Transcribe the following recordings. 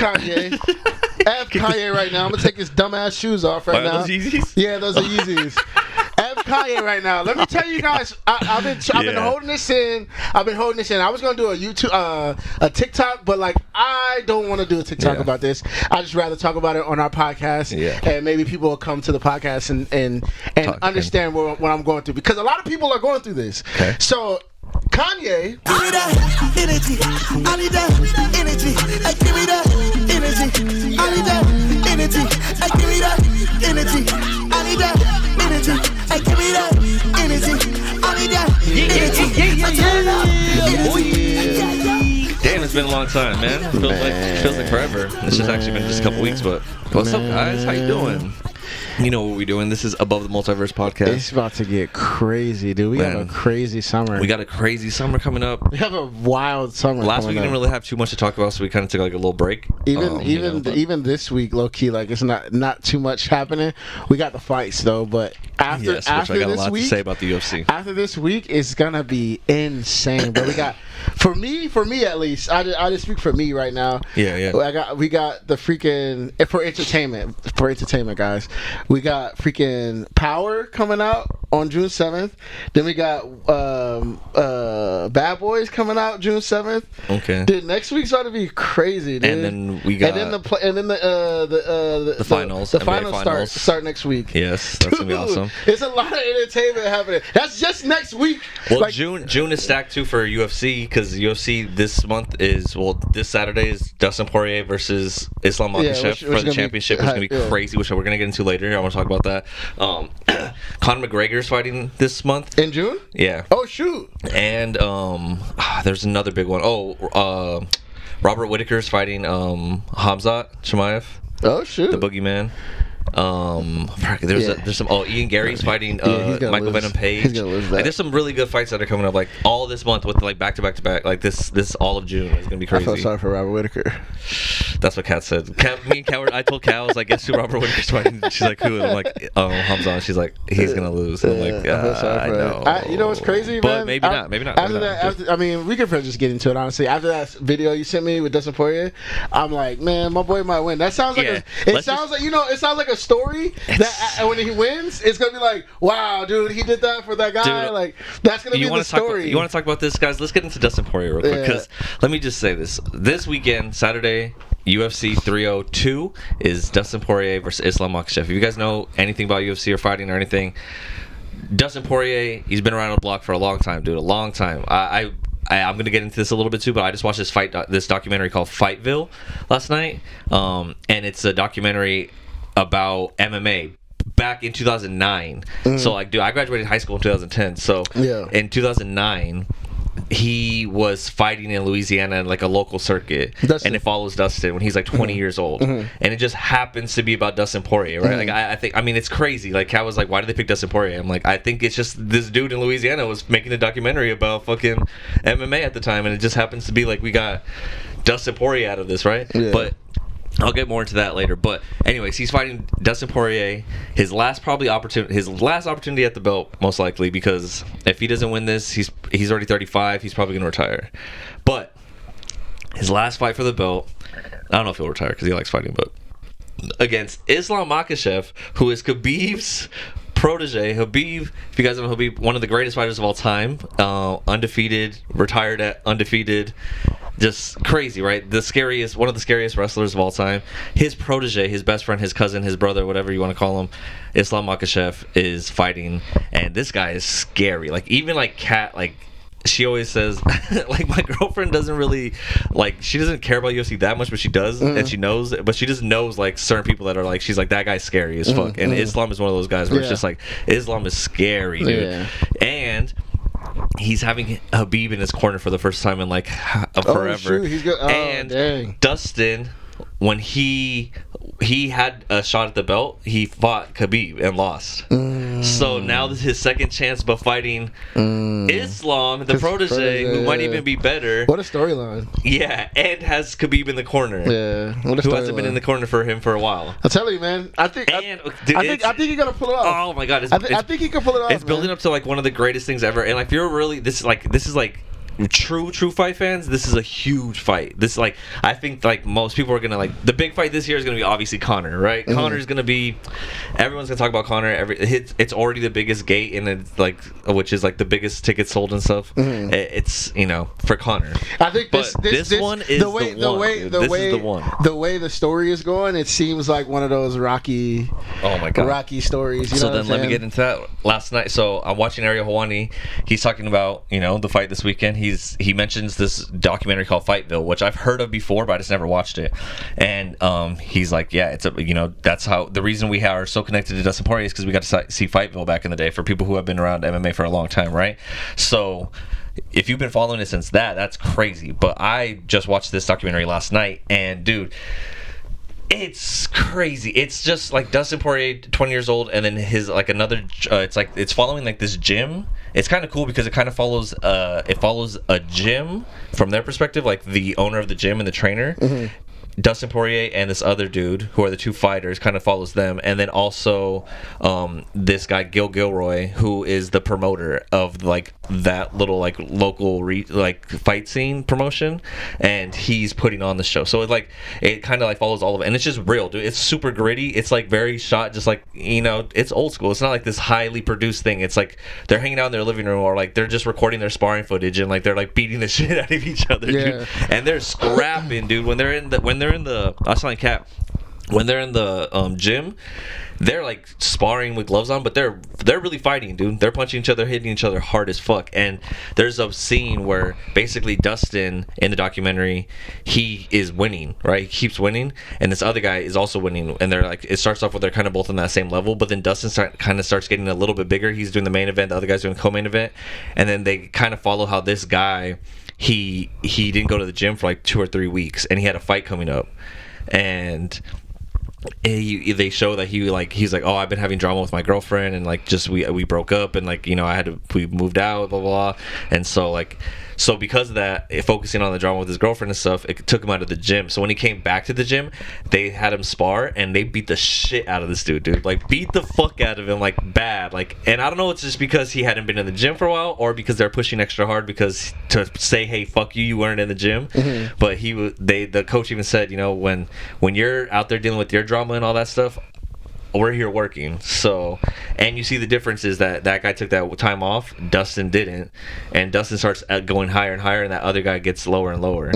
Kanye. F Kanye right now. I'm gonna take his dumbass shoes off right now. Those Yeezys? Yeah, those are Yeezys. F Kanye right now. Let me tell you guys, I've been holding this in. I was gonna do a YouTube, a TikTok, but like I don't want to do a TikTok about this. I just rather talk about it on our podcast, and maybe people will come to the podcast and understand what I'm going through, because a lot of people are going through this. Okay. So Kanye. Give me that energy. I need that energy. I give me that energy. I need that energy. I give me that energy. I need that energy. I give me that energy. I need that energy. Damn, it's been a long time, man. Feels like forever. It's just actually been just a couple weeks, but what's up, guys? How you doing? You know what we're doing. This is Above the Multiverse podcast. It's about to get crazy, dude. We have a crazy summer. We got a crazy summer coming up. We have a wild summer. Last week we didn't really have too much to talk about, so we kind of took like a little break. Even this week, low key, like it's not too much happening. We got the fights though, but after I got this a lot week, to say about the UFC. After this week, it's gonna be insane. But we got for me at least. I just speak for me right now. Yeah. We got the freaking for entertainment, guys. We got freaking Power coming out on June 7th. Then we got Bad Boys coming out June 7th. Okay. Dude, next week's about to be crazy, dude. And then we got the finals. The finals start next week. Yes, that's gonna be awesome. It's a lot of entertainment happening. That's just next week. Well, like, June is stacked too for UFC, because UFC this month is this Saturday is Dustin Poirier versus Islam Makhachev for the championship, which is gonna be crazy, which we're gonna get into later. I want to talk about that. Conor McGregor's fighting this month in June. Yeah. Oh shoot. And there's another big one. Robert Whittaker's fighting Khamzat Chimaev. Oh shoot. The boogeyman. There's some. Ian Gary's fighting Michael Venom Page. He's gonna lose that. Like, there's some really good fights that are coming up, like all this month with like back to back. Like this all of June is gonna be crazy. I feel sorry for Robert Whittaker. That's what Kat said. Me and Kat I told Kat, I was like, guess who Robert Whittaker's fighting? She's like, who? And I'm like, Hamza. She's like, he's gonna lose. And I'm like, I know. You know what's crazy, man? But maybe not. After that, I mean, we could probably just get into it, honestly. After that video you sent me with Dustin Poirier, I'm like, man, my boy might win. That sounds like it sounds like a story that when he wins, it's gonna be like, wow, dude, he did that for that guy. Dude, like that's gonna be the story. You want to talk about this, guys? Let's get into Dustin Poirier real quick, because let me just say this weekend, Saturday, UFC 302 is Dustin Poirier versus Islam Makhachev. If you guys know anything about UFC or fighting or anything, Dustin Poirier, he's been around the block for a long time, dude, a long time. I'm going to get into this a little bit too, but I just watched this documentary called Fightville last night, and it's a documentary about MMA back in 2009. So like, dude, I graduated high school in 2010. So in 2009, he was fighting in Louisiana in like a local circuit, and it follows Dustin when he's like 20 years old, and it just happens to be about Dustin Poirier, right? Like I mean, it's crazy. Like, Kat was like, why did they pick Dustin Poirier? I'm like, I think it's just this dude in Louisiana was making a documentary about fucking MMA at the time, and it just happens to be like we got Dustin Poirier out of this, right? But I'll get more into that later. But anyways, he's fighting Dustin Poirier. His last opportunity at the belt, most likely, because if he doesn't win this, he's already 35. He's probably gonna retire. But his last fight for the belt, I don't know if he'll retire because he likes fighting, but against Islam Makhachev, who is Khabib's protege. Khabib, if you guys know Khabib, one of the greatest fighters of all time, undefeated, retired at undefeated. Just crazy, right? One of the scariest wrestlers of all time. His protege, his best friend, his cousin, his brother, whatever you want to call him, Islam Makhachev, is fighting, and this guy is scary. Like, even like Kat, like, she always says, like, my girlfriend doesn't really, like, she doesn't care about UFC that much, but she does, and she knows, but she just knows, like, certain people that are like, she's like, that guy's scary as fuck. And Islam is one of those guys where it's just like, Islam is scary, dude. And he's having Khabib in his corner for the first time in like forever. Shoot, he's good. Dang. Dustin, when he had a shot at the belt, he fought Khabib and lost. So now this is his second chance, but fighting Islam, the protege, who might even be better. What a storyline! Yeah, and has Khabib in the corner. Yeah, what a who hasn't been in the corner for him for a while. I'll tell you, man. I think he's gonna pull it off. Oh my god! I think he can pull it off. It's building up to like one of the greatest things ever. And like, if you're really this is like true fight fans, this is a huge fight. This, like, I think, like, most people are gonna, like, the big fight this year is gonna be obviously Conor, right? Conor's gonna be, everyone's gonna talk about Conor. It's already the biggest gate, and it's like, which is like the biggest tickets sold and stuff. It's, you know, for Conor. I think this one is the way the story is going. It seems like one of those Rocky. Oh my god, Rocky stories. You so know then let me get into that. Last night, so I'm watching Ariel Helwani. He's talking about, you know, the fight this weekend. He mentions this documentary called Fightville, which I've heard of before, but I just never watched it. And he's like, yeah, it's a, you know, that's how the reason we are so connected to Dustin Poirier is because we got to see Fightville back in the day for people who have been around MMA for a long time, right? So if you've been following it since that's crazy. But I just watched this documentary last night, and dude, it's crazy. It's just like Dustin Poirier, 20 years old, and then his like another. It's like it's following like this gym. It's kind of cool because it kind of follows. It follows a gym from their perspective, like the owner of the gym and the trainer. Dustin Poirier and this other dude, who are the two fighters, kind of follows them, and then also this guy Gil Gilroy, who is the promoter of like that little like local like fight scene promotion, and he's putting on the show. So it kind of like follows all of it, and it's just real, dude. It's super gritty. It's like very shot, just like, you know, it's old school. It's not like this highly produced thing. It's like they're hanging out in their living room, or like they're just recording their sparring footage, and like they're like beating the shit out of each other, dude. And they're scrapping, dude. When they're in the I was telling Kat, when they're in the gym, they're like sparring with gloves on, but they're really fighting, dude. They're punching each other, hitting each other hard as fuck. And there's a scene where basically Dustin in the documentary, he is winning, right? He keeps winning, and this other guy is also winning. And they're like, it starts off with they're kind of both on that same level, but then Dustin kind of starts getting a little bit bigger. He's doing the main event, the other guy's doing the co-main event, and then they kind of follow how this guy, he didn't go to the gym for like 2 or 3 weeks, and he had a fight coming up, and they show that he's like, oh, I've been having drama with my girlfriend, and like just we broke up, and like, you know, we moved out, blah blah blah. And so because of that, focusing on the drama with his girlfriend and stuff, it took him out of the gym. So when he came back to the gym, they had him spar, and they beat the shit out of this dude. Like, beat the fuck out of him, like, bad. Like, and I don't know, it's just because he hadn't been in the gym for a while, or because they're pushing extra hard because to say, hey, fuck you weren't in the gym. But the coach even said, you know, when you're out there dealing with your drama and all that stuff, we're here working. So, and you see the difference is that guy took that time off, Dustin didn't, and Dustin starts going higher and higher, and that other guy gets lower and lower.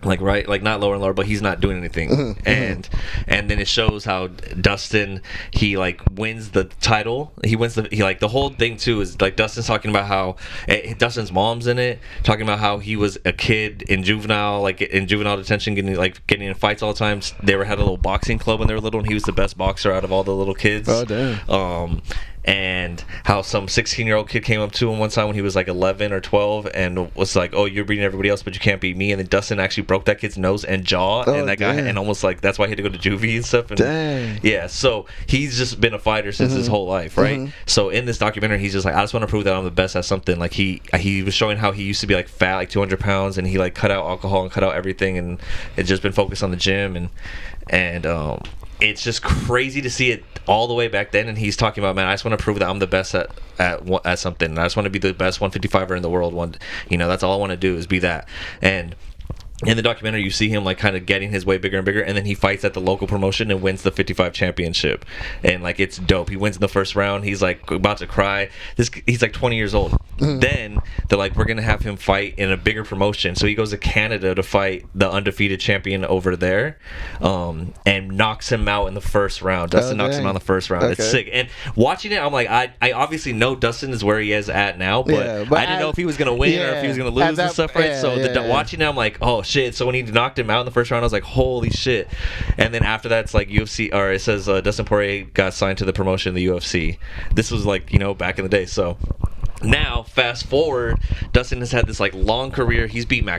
Like, right, like not lower and lower, but he's not doing anything. And then it shows how Dustin, he like wins the title. He like the whole thing too is like Dustin's talking about how Dustin's mom's in it, talking about how he was a kid in juvenile detention, getting in fights all the time. They had a little boxing club when they were little, and he was the best boxer out of all the little kids. Oh damn. And how some 16-year-old kid came up to him one time when he was like 11 or 12 and was like, oh, you're beating everybody else, but you can't beat me. And then Dustin actually broke that kid's nose and jaw, and that guy, and almost like that's why he had to go to juvie and stuff. And dang. Yeah, so he's just been a fighter since his whole life, right? So in this documentary, he's just like, I just want to prove that I'm the best at something. Like he was showing how he used to be like fat, like 200 pounds, and he like cut out alcohol and cut out everything, and it's just been focused on the gym, and it's just crazy to see it all the way back then. And he's talking about, man, I just want to prove that I'm the best at something. And I just want to be the best 155er in the world. You know, that's all I want to do is be that. And in the documentary, you see him like kind of getting his way bigger and bigger, and then he fights at the local promotion and wins the 55 championship. And like, it's dope. He wins in the first round. He's like about to cry. He's like 20 years old. Then they're like, we're gonna have him fight in a bigger promotion. So he goes to Canada to fight the undefeated champion over there, and knocks him out in the first round. Dustin knocks him out in the first round. Okay. It's sick. And watching it, I'm like, I obviously know Dustin is where he is at now, but I didn't know if he was gonna win or if he was gonna lose and stuff, right? Watching it, I'm like, oh shit. So when he knocked him out in the first round, I was like, holy shit. And then after that, it's like UFC, or it says Dustin Poirier got signed to the promotion of the UFC. This was like, you know, back in the day. So now, fast forward, Dustin has had this like long career. He's beat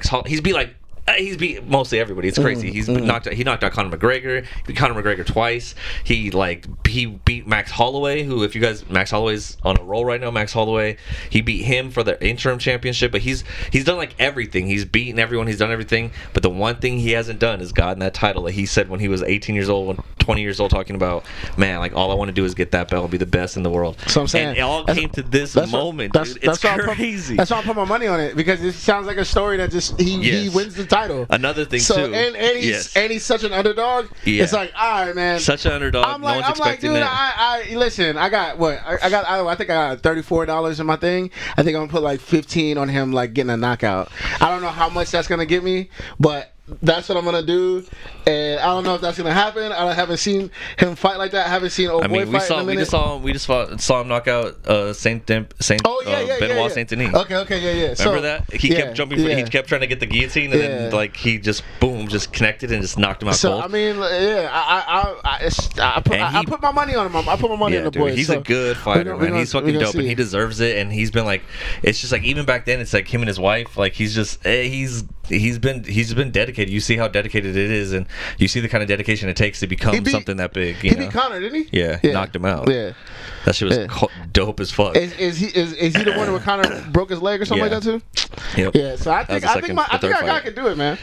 he's beat mostly everybody. It's crazy. He knocked out Conor McGregor. He beat Conor McGregor twice. He beat Max Holloway, who, if you guys, Max Holloway's on a roll right now. Max Holloway, he beat him for the interim championship. But he's done like everything. He's beaten everyone. He's done everything. But the one thing he hasn't done is gotten that title that he said when he was 18 years old 20 years old talking about, man, like all I want to do is get that belt and be the best in the world. So I'm saying, and it all came to this moment. It's crazy. That's why I put my money on it, because it sounds like a story that just he wins the title. Another thing too. And he's such an underdog. Yeah. It's like, all right, man. Such an underdog. I'm like, dude, I listen. I got what? I think I got $34 in my thing. I think I'm gonna put like 15 on him, like getting a knockout. I don't know how much that's gonna get me, but that's what I'm gonna do, and I don't know if that's gonna happen. I haven't seen him fight like that. I haven't seen old boy fight in a minute. We just saw him knock out Benoit Saint Denis. Okay. Remember that? He kept jumping. He kept trying to get the guillotine, and then like he just connected and just knocked him out. So cold. I mean, I put my money on him. I put my money on the boy. He's a good fighter, man. He's fucking dope, and he deserves it. And he's been like, it's just like even back then, it's like him and his wife. Like he's been dedicated. You see how dedicated it is, and you see the kind of dedication it takes to become something that big. He beat Connor, didn't he? Yeah, he knocked him out. Yeah, that shit was dope as fuck. Is he the one where Connor broke his leg or something like that too? Yep. Yeah. So I think our guy can do it, man.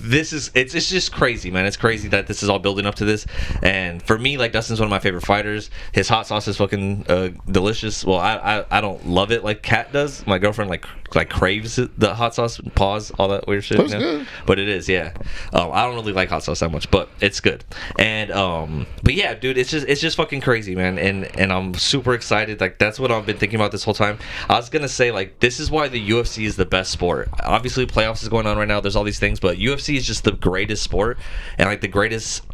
This is it's just crazy, man. It's crazy that this is all building up to this. And for me, like, Dustin's one of my favorite fighters. His hot sauce is fucking delicious. Well, I don't love it like Kat does. My girlfriend like craves it, the hot sauce, pause, all that weird shit. Good. But it is, yeah. I don't really like hot sauce that much, but it's good. And but yeah, dude, it's just fucking crazy, man. And I'm super excited. Like, that's what I've been thinking about this whole time. I was gonna say, like, this is why the UFC is the best sport. Obviously, playoffs is going on right now. There's all these things, but UFC is just the greatest sport, and like the greatest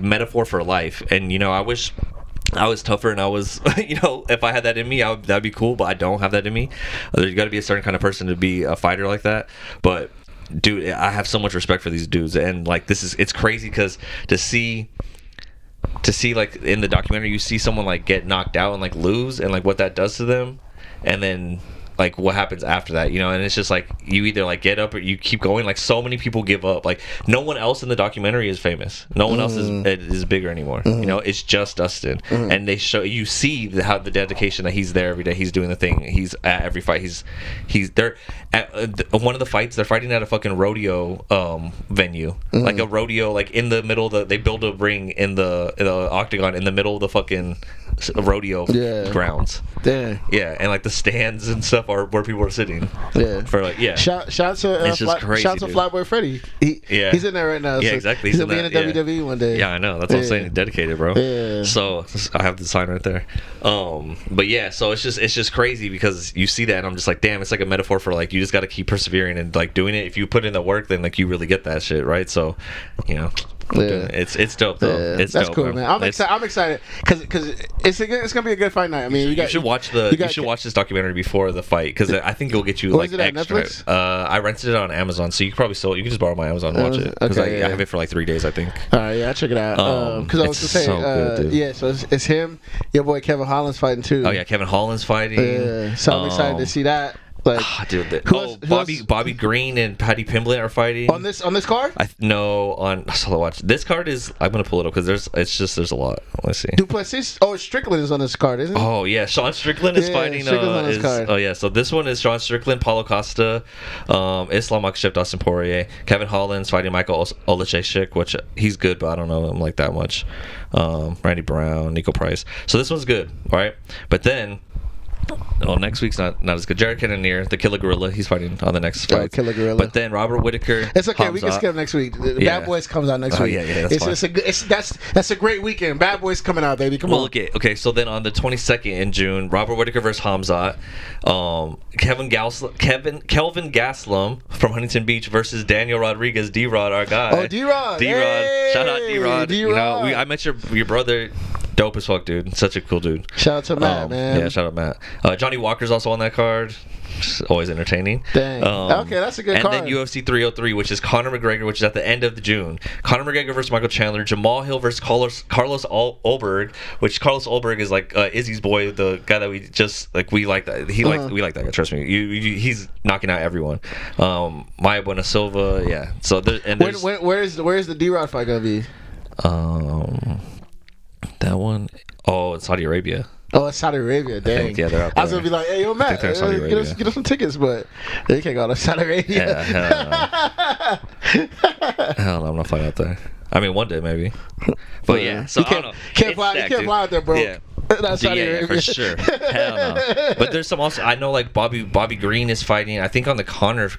metaphor for life. And I wish I was tougher, and I was if I had that in me, that'd be cool, but I don't have that in me. There's got to be a certain kind of person to be a fighter like that. But dude, I have so much respect for these dudes, and like it's crazy because to see like in the documentary, you see someone like get knocked out and like lose, and like what that does to them, and then like what happens after that, and it's just like you either like get up or you keep going. Like, so many people give up. Like, no one else in the documentary is famous. No one else is bigger anymore. It's just Dustin, and they show, you see how the dedication that he's there every day. He's doing the thing. He's at every fight. He's there at one of the fights. They're fighting at a fucking rodeo venue, like a rodeo, like in the middle. They build a ring in the octagon in the middle of the fucking rodeo grounds. Damn. Yeah, and like the stands and stuff are where people are sitting. Yeah. For like, yeah. Shout to Flyboy Freddy. He's in there right now. Yeah, exactly. He's gonna be in the WWE one day. Yeah, I know. That's what I'm saying. Dedicated, bro. Yeah. So I have the sign right there. But yeah, so it's just crazy because you see that, and I'm just like, damn, it's like a metaphor for like you just got to keep persevering and like doing it. If you put in the work, then like you really get that shit, right? So, it's dope though. That's dope, cool, man. I'm excited because it's gonna be a good fight night. I mean, you should watch this documentary before the fight, because I think it'll get you like extra. Netflix? I rented it on Amazon, so you can just borrow my Amazon and watch it, because I have it for like 3 days, I think. All right, yeah, I'll check it out. Because I was gonna say, so good, dude. Yeah, so it's him, your boy Kevin Holland's fighting too. Oh yeah, Kevin Holland's fighting. Yeah, so I'm excited to see that. Like, Bobby Green and Patty Pimblett are fighting on this card. This card is, I'm gonna pull it up because there's a lot. Let's see. Duplessis. Oh, Strickland is on this card, isn't he? Oh yeah, Sean Strickland is fighting. On this card. Oh yeah, so this one is Sean Strickland, Paulo Costa, Islam Makhachev, Dustin Poirier, Kevin Holland's fighting Michael Oleksiejczyk, which he's good, but I don't know him like that much. Randy Brown, Nico Price. So this one's good, all right. But then, next week's not as good. Jared Cannonier, the Killer Gorilla, he's fighting on the next fight. Killer Gorilla. But then Robert Whitaker. It's okay. We can skip next week. Bad Boys comes out next week. Yeah, that's a great weekend. Bad Boys coming out, baby. Come on. Okay. So then on the 22nd in June, Robert Whitaker versus Hamzat. Kelvin Gaslam from Huntington Beach versus Daniel Rodriguez. D-Rod, our guy. Oh, D-Rod. Hey, shout out D-Rod. D-Rod. I met your brother. Dope as fuck, dude. Such a cool dude. Shout out to Matt, man. Yeah, shout out Matt. Johnny Walker's also on that card. Just always entertaining. Dang. Okay, that's a good card. And then UFC 303, which is Conor McGregor, which is at the end of June. Conor McGregor versus Michael Chandler. Jamal Hill versus Carlos Ulberg, which Carlos Ulberg is like Izzy's boy, the guy that we just like. We like that. We like that guy. Trust me. He's knocking out everyone. Maya Buena Silva. Yeah. So where's the D-Rod fight gonna be? That one, oh, it's Saudi Arabia. Oh, it's Saudi Arabia. Dang. think, yeah, they're out I was there. gonna be like, hey, yo, Matt, they're in Saudi Arabia. get us some tickets, but they can't go to Saudi Arabia. Yeah, hell no, I'm not flying out there. I mean, one day maybe. But yeah, so you I don't know. Can't fly out there, bro. Yeah. That's Saudi Yeah, Arabia. for sure. Hell no. But there's some also. I know like Bobby Green is fighting. I think on the Connor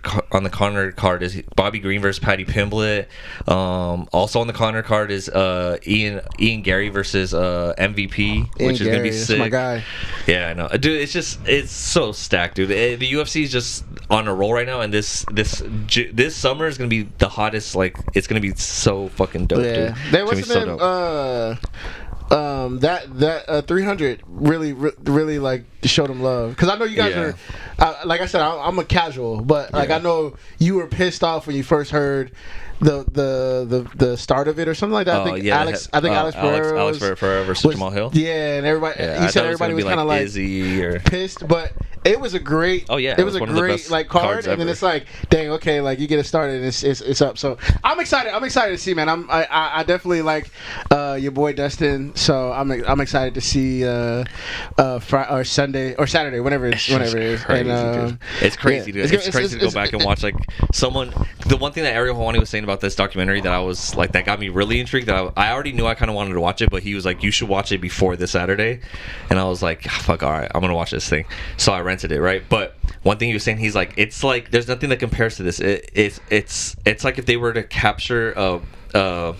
card is Bobby Green versus Paddy Pimblett. Also on the Connor card is Ian Gary versus MVP, which is gonna be sick. That's my guy. Yeah, I know, dude. It's so stacked, dude. The UFC is just on a roll right now, and this summer is gonna be the hottest. Like, it's gonna be so fucking dope, dude. There was that 300 really like showed him love, because I know you guys are like I said, I'm a casual, but like I know you were pissed off when you first heard the start of it or something like that. Alex Pereira versus Jamal Hill. Yeah, and everybody, you said everybody was kind of like Izzy or pissed, but it was a great. Oh yeah, it was a great like card, and then it's like, dang, okay, like you get it started, and it's up. So I'm excited. I'm excited to see, man. I definitely like your boy Dustin. So I'm excited to see or Sunday or Saturday, whenever it is. Crazy, and, it's crazy, dude. It's crazy to go back and watch like someone. The one thing that Ariel Hawani was saying about this documentary that I was like, that got me really intrigued. That I already knew I kind of wanted to watch it, but he was like, you should watch it before this Saturday, and I was like, fuck, all right, I'm gonna watch this thing. So I rented it, right? But one thing he was saying, he's like, it's like there's nothing that compares to this. It's like if they were to capture a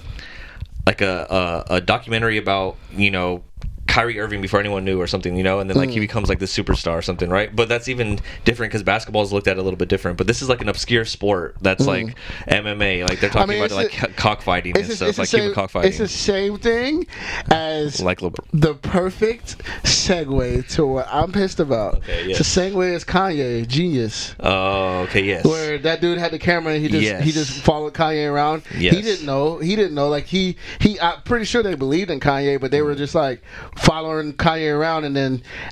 documentary about, you know, Kyrie Irving before anyone knew or something, you know, and then like he becomes like this superstar or something, right? But that's even different because basketball is looked at a little bit different. But this is like an obscure sport that's like MMA, like they're talking about like cockfighting and stuff, like human cockfighting. It's the same thing as like the perfect segue to what I'm pissed about. Okay, yes. It's the segue is Kanye, genius. Oh, okay, yes. Where that dude had the camera and he just followed Kanye around. Yes. He didn't know. Like he I'm pretty sure they believed in Kanye, but they were just like following Kanye around, and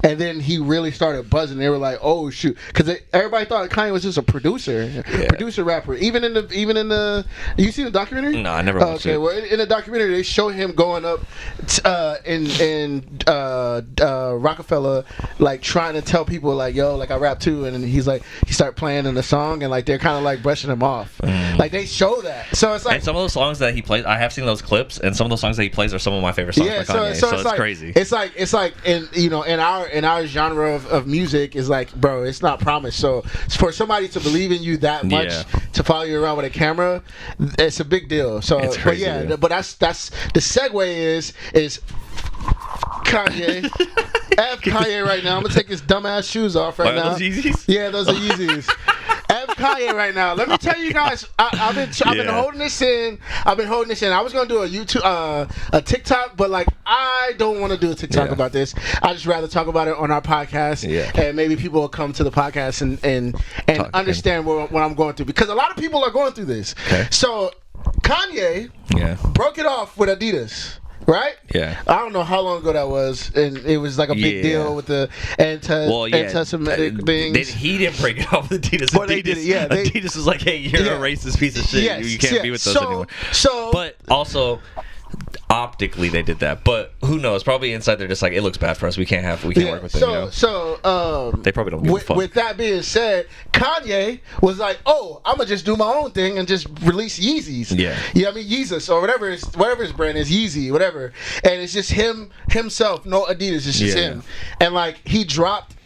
then he really started buzzing. They were like, oh shoot, because everybody thought Kanye was just a producer rapper. Even in the you seen the documentary? No, I never watched it. Okay, well in the documentary they show him going up in Rockefeller, like trying to tell people like, yo, like I rap too, and then he started playing in the song, and like they're kind of like brushing him off. Like they show that, so it's like, and some of those songs that he plays, I have seen those clips, and some of those songs that he plays are some of my favorite songs by Kanye. So it's like, crazy. It's like in, you know, in our genre of music is like, bro, it's not promised. So for somebody to believe in you that much, to follow you around with a camera, it's a big deal. So it's crazy, but that's the segue is Kanye. F Kanye right now. I'm gonna take his dumbass shoes off right now. Those Yeezys? Yeah, those are Yeezys. F Kanye right now. Let me tell you guys, I've been holding this in. I was gonna do a YouTube, a TikTok, but like I don't want to do a TikTok about this. I just rather talk about it on our podcast, and maybe people will come to the podcast and understand what I'm going through, because a lot of people are going through this. Okay. So Kanye broke it off with Adidas. Right? Yeah. I don't know how long ago that was, and it was like a big deal with the anti-Semitic things. He didn't break it off with Adidas. Well, they did it, Adidas was like, hey, you're a racist piece of shit. Yes, you can't be with us anymore. But also, optically they did that, but who knows? Probably inside they're just like, it looks bad for us. We can't work with them. They probably don't give a fuck. With that being said, Kanye was like, oh, I'm gonna just do my own thing and just release Yeezys. Yeah, I mean Yeezus or whatever his brand is, Yeezy, whatever, and it's just himself, no Adidas, it's just him, and like he dropped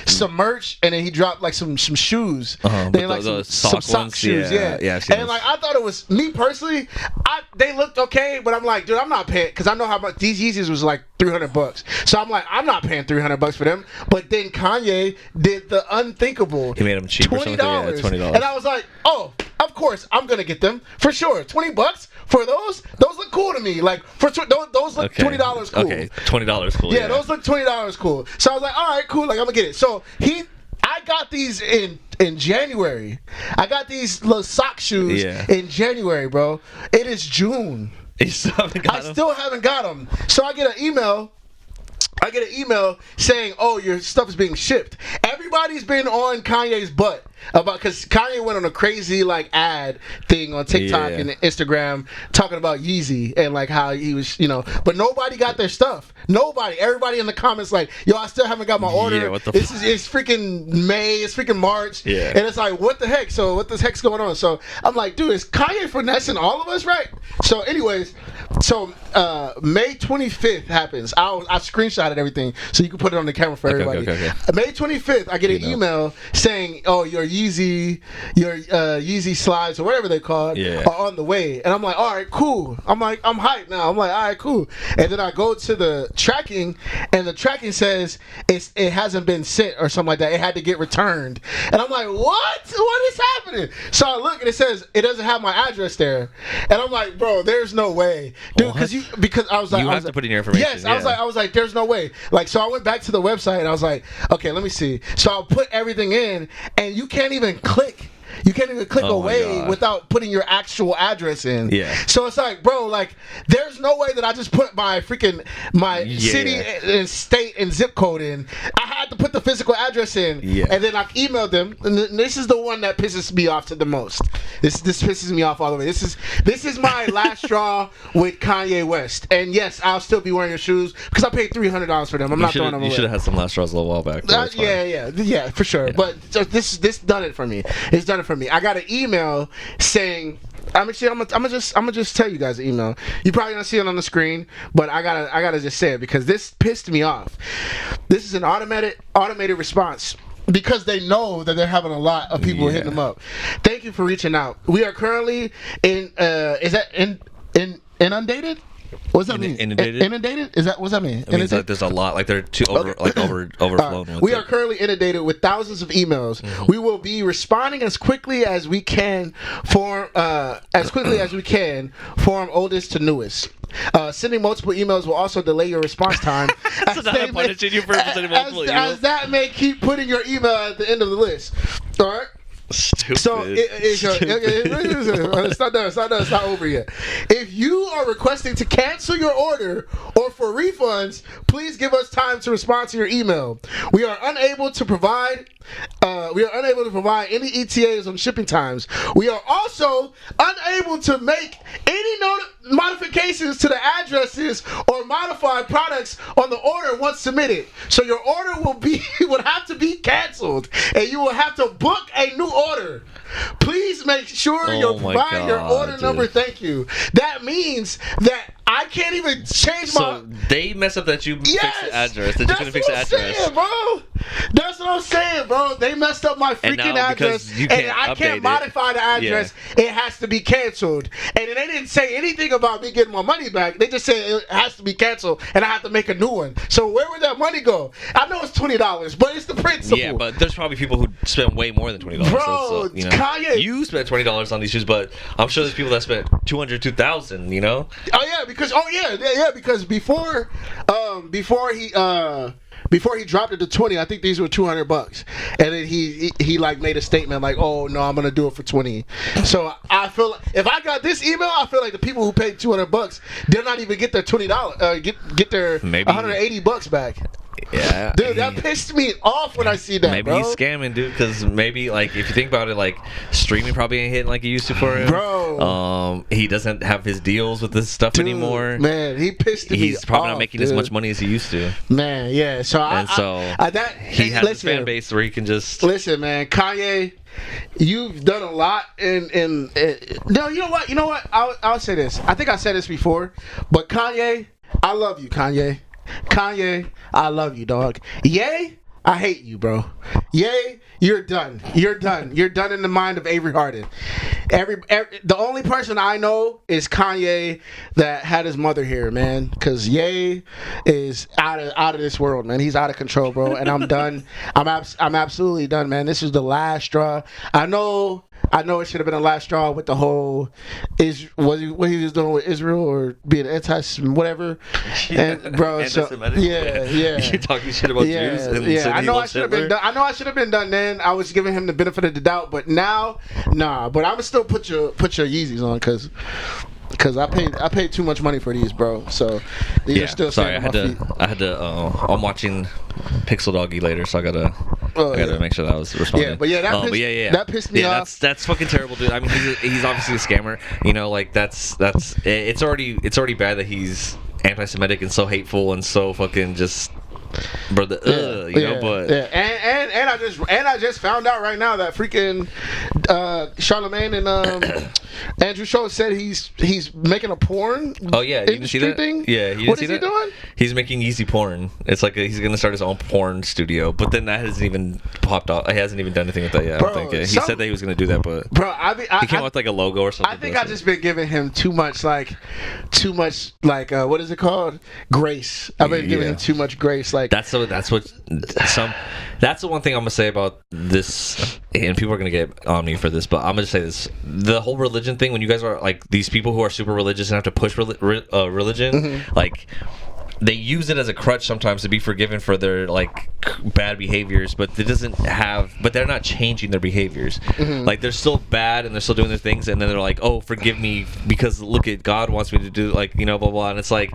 some merch, and then he dropped like some shoes. They like some sock shoes. Yeah. And like I thought it was, me personally, they looked okay, but I'm like, dude, I'm not paying, because I know how much these Yeezys was like $300. So I'm like, I'm not paying $300 for them. But then Kanye did the unthinkable. He made them cheap. $20. $20. And I was like, oh, of course I'm gonna get them for sure. $20 for those look cool to me. Like those look $20 cool. Okay, $20 cool. Yeah, those look $20 cool. So I was like, all right, cool. Like I'm gonna get it. So I got these in January. I got these little sock shoes in January, bro. It is June. You still haven't got them? Still haven't got them. So I get an email saying, oh, your stuff is being shipped. Everybody's been on Kanye's butt because Kanye went on a crazy like ad thing on TikTok and Instagram talking about Yeezy and like how he was, but nobody got their stuff. Nobody. Everybody in the comments like, yo, I still haven't got my order. Yeah, what the it's freaking May. It's freaking March. Yeah. And it's like, what the heck? So what the heck's going on? So I'm like, dude, is Kanye finessing all of us, right? So anyways, May 25th happens. I screenshotted everything so you can put it on the camera for everybody. Okay. May 25th, I get an email saying, "Oh, your Yeezy slides or whatever they call it are on the way." And I'm like, "All right, cool." I'm like, I'm hyped now. I'm like, "All right, cool." And then I go to the tracking, and the tracking says it hasn't been sent or something like that. It had to get returned. And I'm like, "What? What is happening?" So I look and it says it doesn't have my address there. And I'm like, "Bro, there's no way, dude." Because I was like, you have to put in your information. Yes, I was like, there's no way. Like, so I went back to the website and I was like, okay, let me see. So I'll put everything in, and you can't even click. You can't even click away without putting your actual address in. Yeah. So it's like, bro, like, there's no way that I just put my city and state and zip code in. I had to put the physical address in. Yeah. And then I emailed them. And this is the one that pisses me off to the most. This pisses me off all the way. This is my last straw with Kanye West. And yes, I'll still be wearing your shoes because I paid $300 for them. I'm not throwing them away. You should have had some last straws a little while back. Yeah, for sure. Yeah. But so this done it for me. It's done it for me. I got an email saying, I'm gonna just tell you guys the email. You probably gonna see it on the screen, but I gotta just say it because this pissed me off. This is an automated response. Because they know that they're having a lot of people hitting them up. Thank you for reaching out. We are currently inundated? What's that mean? Inundated? Inundated? What's that mean? It means like there's a lot, like they're too overflowing. We are currently inundated with thousands of emails. Mm-hmm. We will be responding as quickly as we can form oldest to newest. Sending multiple emails will also delay your response time. So now I'm punishing you for sending multiple emails. As that may keep putting your email at the end of the list. All right? Stupid. So it's not done. It's not over yet. If you are requesting to cancel your order or for refunds, please give us time to respond to your email. We are unable to provide any ETAs on shipping times. We are also unable to make any modifications to the addresses or modify products on the order once submitted. So your order would have to be canceled, and you will have to book a new order. Please make sure you provide your order number. Thank you. That means that I can't even change my. So they mess up that you fixed the address. That you couldn't fix the address. Saying, bro. That's what I'm saying, bro. They messed up my freaking address, and I can't modify the address. Yeah. It has to be canceled. And they didn't say anything about me getting my money back. They just said it has to be canceled, and I have to make a new one. So where would that money go? I know it's $20, but it's the principle. Yeah, but there's probably people who spend way more than $20. Bro, so, Kanye, you spent $20 on these shoes, but I'm sure there's people that spent $200, $2,000. You know? Because before he dropped it to 20, I think these were $200, and then he like made a statement like, "Oh no, I'm gonna do it for 20." So I feel like if I got this email, I feel like the people who paid $200, they'll not even get their $20, get their $180 back. Yeah, dude, that pissed me off when I see that. Maybe he's scamming, dude. Because maybe, like, if you think about it, like, streaming probably ain't hitting like he used to for him, bro. He doesn't have his deals with this stuff anymore. Man, he pissed me off. He's probably not making as much money as he used to. Man, yeah. So he has his fan base where he can just listen, man. Kanye, you've done a lot, and no, you know what? I'll say this. I think I said this before, but Kanye, I love you, Kanye. Kanye, I love you, dog. Yay, I hate you, bro. Yay, you're done. You're done. You're done in the mind of Avery Harden. The only person I know is Kanye that had his mother here, man. Because Ye is out of this world, man. He's out of control, bro. And I'm done. I'm absolutely done, man. This is the last straw. I know it should have been a last straw with the whole what he was doing with Israel or being whatever. Yeah, and bro, yeah. You're talking shit about Jews. And I know I should have been done. I know I should have been done then. I was giving him the benefit of the doubt, but now, nah. But I'm gonna still put your Yeezys on because I paid too much money for these, bro. So these are still. Sorry, I had to. I'm watching Pixel Doggy later, so I gotta Oh, I gotta make sure that was responded. Yeah, but yeah, that pissed me off. That's fucking terrible, dude. I mean, he's obviously a scammer. You know, like it's already bad that he's anti-Semitic and so hateful and so fucking just. But and I just found out right now that freaking Charlemagne and Andrew Schultz said he's making a porn. Oh yeah, you didn't see that thing? Yeah, what is he doing? He's making easy porn. It's like he's gonna start his own porn studio, but then that hasn't even popped off. He hasn't even done anything with that yet. Bro, I don't think. He said that he was gonna do that, but he came out with like a logo or something. I think I've just been giving him too much like what is it called? Grace. I've been giving him too much grace. Like that's the one thing I'm gonna say about this, and people are gonna get on me for this, but I'm gonna say this: the whole religion thing. When you guys are like these people who are super religious and have to push religion, like they use it as a crutch sometimes to be forgiven for their like bad behaviors, but they're not changing their behaviors. Like they're still bad and they're still doing their things, and then they're like, oh, forgive me because look at God wants me to do, like, you know, blah blah, and it's like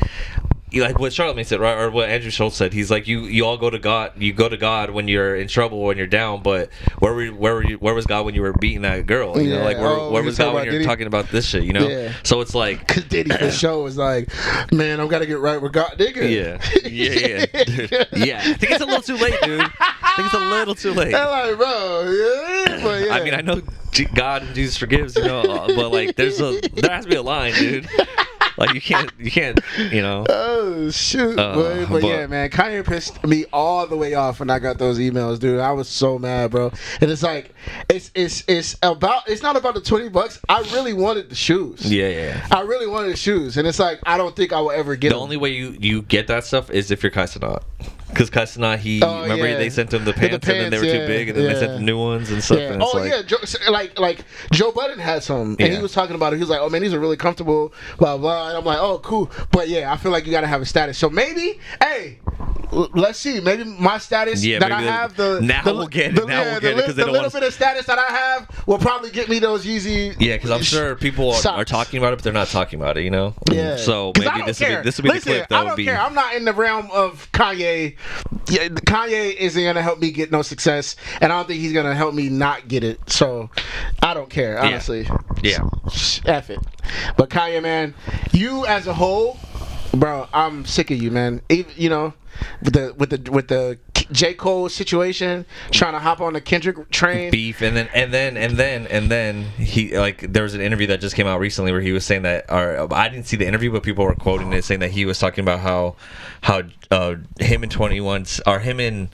what Charlamagne said, right, or what Andrew Schultz said. He's like, you all go to God. You go to God when you're in trouble, when you're down. But where was God when you were beating that girl? You know, like where was God when you're talking about this shit? You know. Yeah. So it's like, cause Diddy for sure was like, man, I've got to get right with God, nigga. Yeah, dude. Yeah. I think it's a little too late, dude. I think it's a little too late. I'm like, bro, but yeah. I mean, I know God and Jesus forgives, you know, but like, there has to be a line, dude. Like you can't, you know. Oh shoot, boy. But yeah, man, Kanye pissed me all the way off when I got those emails, dude. I was so mad, bro. And it's like, it's not about the $20. I really wanted the shoes. Yeah. I really wanted the shoes, and it's like I don't think I will ever get them. The only way you get that stuff is if you're Kaisanat. Because Kaisanat, they sent him the pants and then they were too big, and then they sent the new ones and stuff. Yeah. And like Joe Budden had some, and he was talking about it. He was like, "Oh man, these are really comfortable." Blah blah. And I'm like, "Oh cool," but yeah, I feel like you gotta have a status. So maybe, hey, let's see. Maybe my status that I have we'll get it because the little bit of status that I have will probably get me those Yeezy. Yeah, because I'm sure people are talking about it, but they're not talking about it. You know. Yeah. So maybe this will be the clip that would be. I don't care. I'm not in the realm of Kanye. Yeah, Kanye isn't gonna help me get no success, and I don't think he's gonna help me not get it. So I don't care, honestly. Yeah. F it. But Kanye, man, you as a whole, bro, I'm sick of you, man. Even, you know, with the J. Cole situation, trying to hop on the Kendrick train, beef, and then he, like, there was an interview that just came out recently where he was saying that, or I didn't see the interview, but people were quoting it, saying that he was talking about how him and 21, or him and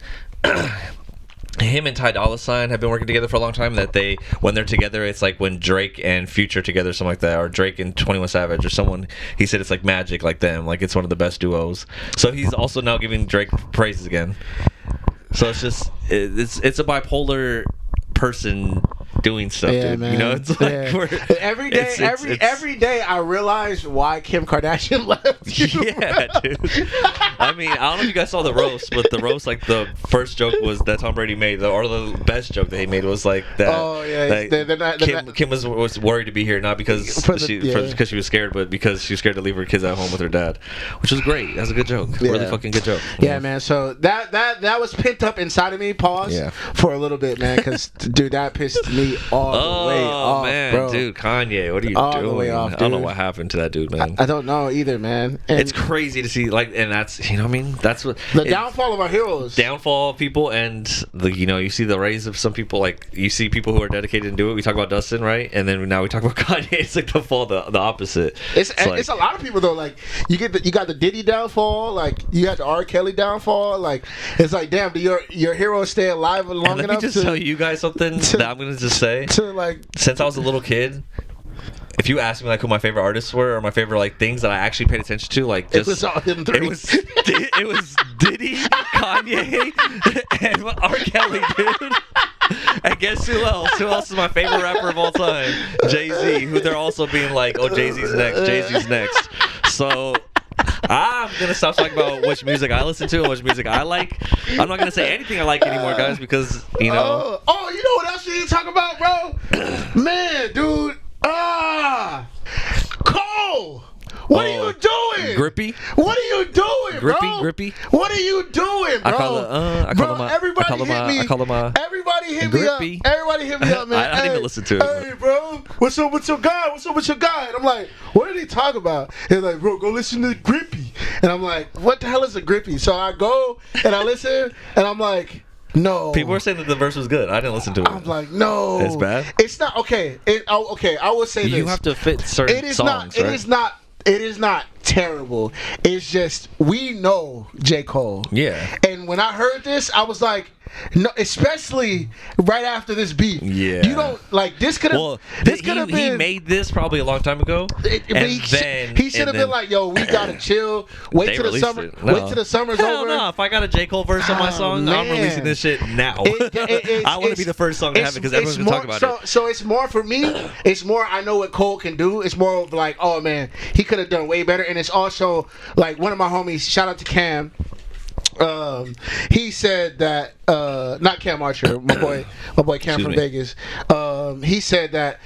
Ty Dolla $ign have been working together for a long time. That when they're together, it's like when Drake and Future together, something like that, or Drake and 21 Savage, or someone. He said it's like magic, like them, like it's one of the best duos. So he's also now giving Drake praises again. So it's just it's a bipolar person doing stuff, dude. Man. You know, it's like every day I realize why Kim Kardashian left you. Yeah, dude. I mean, I don't know if you guys saw the roast, but the roast, like, the first joke was that Tom Brady made, or the best joke that he made was like that. Oh yeah, Kim was worried to be here, not because she was scared, but because she was scared to leave her kids at home with her dad, which was great. That's a good joke. Yeah. Really fucking good joke. Yeah, man. So that was pent up inside of me. For a little bit, man, because dude, that pissed me all the way off, man, bro. Dude, Kanye, what are you doing? The way off, dude. I don't know what happened to that dude, man. I don't know either, man. And it's crazy to see, like, and that's, you know what I mean? That's what the downfall of our heroes. Downfall of people, and you see the rise of some people. Like, you see people who are dedicated and do it. We talk about Dustin, right? And then now we talk about Kanye. It's like the fall, the opposite. It's a lot of people though. Like, you got the Diddy downfall. Like, you got the R. Kelly downfall. Like, it's like, damn, do your heroes stay alive long enough? Let me just tell you guys something that I'm gonna just say. Since I was a little kid, if you asked me like who my favorite artists were, or my favorite like things that I actually paid attention to, like, just it was all them three. It was Diddy, Kanye, and R. Kelly, dude. And guess who else? Who else is my favorite rapper of all time? Jay-Z. Who they're also being like, oh, Jay-Z's next. So I'm gonna stop talking about which music I listen to and which music I like. I'm not gonna say anything I like anymore, guys, because you know. Oh, you know what else you need to talk about, bro? Man, dude. Cole. What are you doing? Grippy? What are you doing, bro? Grippy? What are you doing, bro? I call him Everybody hit me up. Grippy. Everybody hit me up, man. I didn't even listen to it. Hey, bro, what's up with your guy? What's up with your guy? And I'm like, what did he talk about? He's like, bro, go listen to Grippy. And I'm like, what the hell is a Grippy? So I go and I listen, and I'm like, no. People were saying that the verse was good. I didn't listen to it. I'm like, no. It's bad? It's not. Okay. Okay, I will say this. You have to fit certain songs, right? It is not terrible. It's just, we know J. Cole. Yeah. And when I heard this, I was like, no, especially right after this beat. Yeah. You don't, like, this could have been. He made this probably a long time ago. He should have been like, yo, we gotta chill. Wait till the summer. No. Wait till the summer's Hell over. no. If I got a J. Cole verse on my song, I'm releasing this shit now. I want to be the first song to have it because everyone's gonna talk about it. So it's more for me. It's more, I know what Cole can do. It's more of like, oh man, he could have done way better. And it's also like one of my homies. Shout out to Cam. He said that not Cam Archer, my boy Cam from Vegas. He said that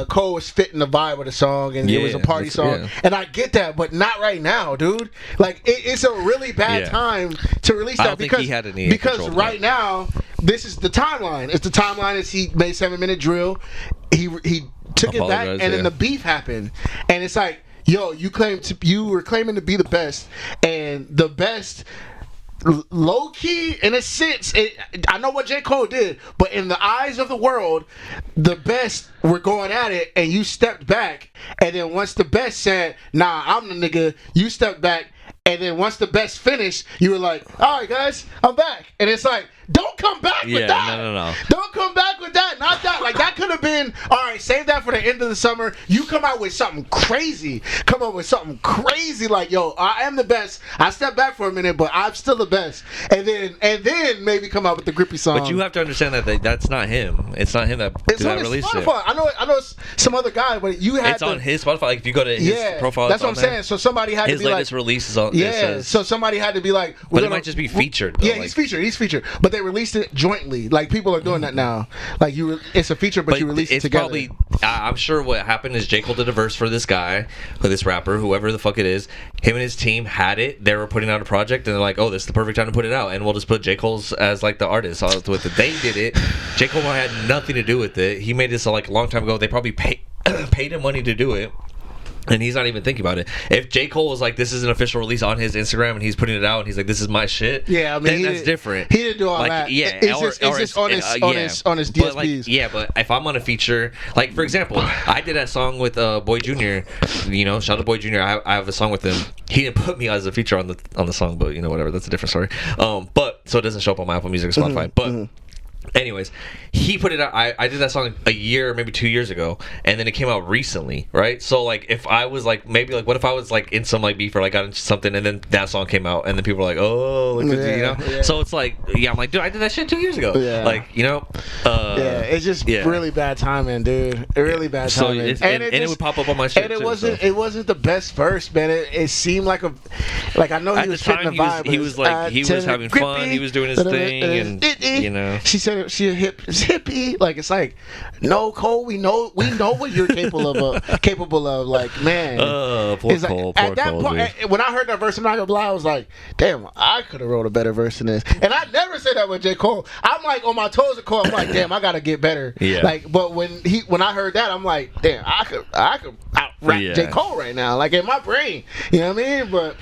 Cole was fitting the vibe of the song and it was a party song, and I get that, but not right now, dude. Like it's a really bad time to release that because right now this is the timeline. It's the timeline. He made 7-minute drill. He took it back, and then the beef happened, and it's like, yo, you were claiming to be the best, and the best. Low key, in a sense, I know what J. Cole did, but in the eyes of the world, the best were going at it, and you stepped back. And then once the best said, "Nah, I'm the nigga," you stepped back. And then once the best finished, you were like, "All right, guys, I'm back." And it's like, don't come back with that. No. Don't come back with that. Not that. Like, that could have been, all right, save that for the end of the summer. You come out with something crazy. Come up with something crazy like, yo, I am the best. I stepped back for a minute, but I'm still the best. And then maybe come out with the Grippy song. But you have to understand that that's not him. It's not him that released it. I know it's some other guy, but you had on his Spotify. Like, if you go to his profile, that's what I'm saying. So somebody had to be like, his latest release is on. Yeah, so somebody had to be like, but it might just be featured. Though, he's featured. But they released it jointly. Like, people are doing that now. Like, it's a feature, but you release it together. Probably, I'm sure what happened is J. Cole did a verse for this guy, for this rapper, whoever the fuck it is. Him and his team had it. They were putting out a project, and they're like, "Oh, this is the perfect time to put it out," and we'll just put J. Cole's as like the artist with it. They did it. J. Cole had nothing to do with it. He made this like a long time ago. They probably paid him money to do it. And he's not even thinking about it. If J. Cole was like, this is an official release on his Instagram, and he's putting it out, and he's like, this is my shit. Yeah, I mean, then that's different. He didn't do all that. Yeah, it's just on his DSPs. But if I'm on a feature, like for example, I did that song with Boy Jr. You know, shout out to Boy Jr. I have a song with him. He didn't put me as a feature on the song, but you know, whatever. That's a different story. But so it doesn't show up on my Apple Music or Spotify. But anyways, he put it out. I did that song a year, maybe 2 years ago, and then it came out recently, right? So like, if I was like, maybe like, what if I was like in some like beef or like got into something, and then that song came out, and then people were like, oh, look at you know. Yeah. So it's like, I'm like, dude, I did that shit 2 years ago. Yeah. Like, you know. It's just really bad timing, dude. Really bad timing. And it would pop up on my shit. And it wasn't the best verse, man. It seemed like I know he was fitting the vibe. He was like, he was having fun. He was doing his thing, and you know. She said she a hippie. Like, it's like, no, Cole, we know what you're capable of. Like, man. Poor Cole. At that point, when I heard that verse, I'm not gonna lie, I was like, damn, I could have wrote a better verse than this. And I never say that with J. Cole. I'm like on my toes with Cole. I'm like, damn, I gotta get better. Yeah. Like, but when I heard that, I'm like, damn, I could out-rap J. Cole right now. Like, in my brain, you know what I mean? But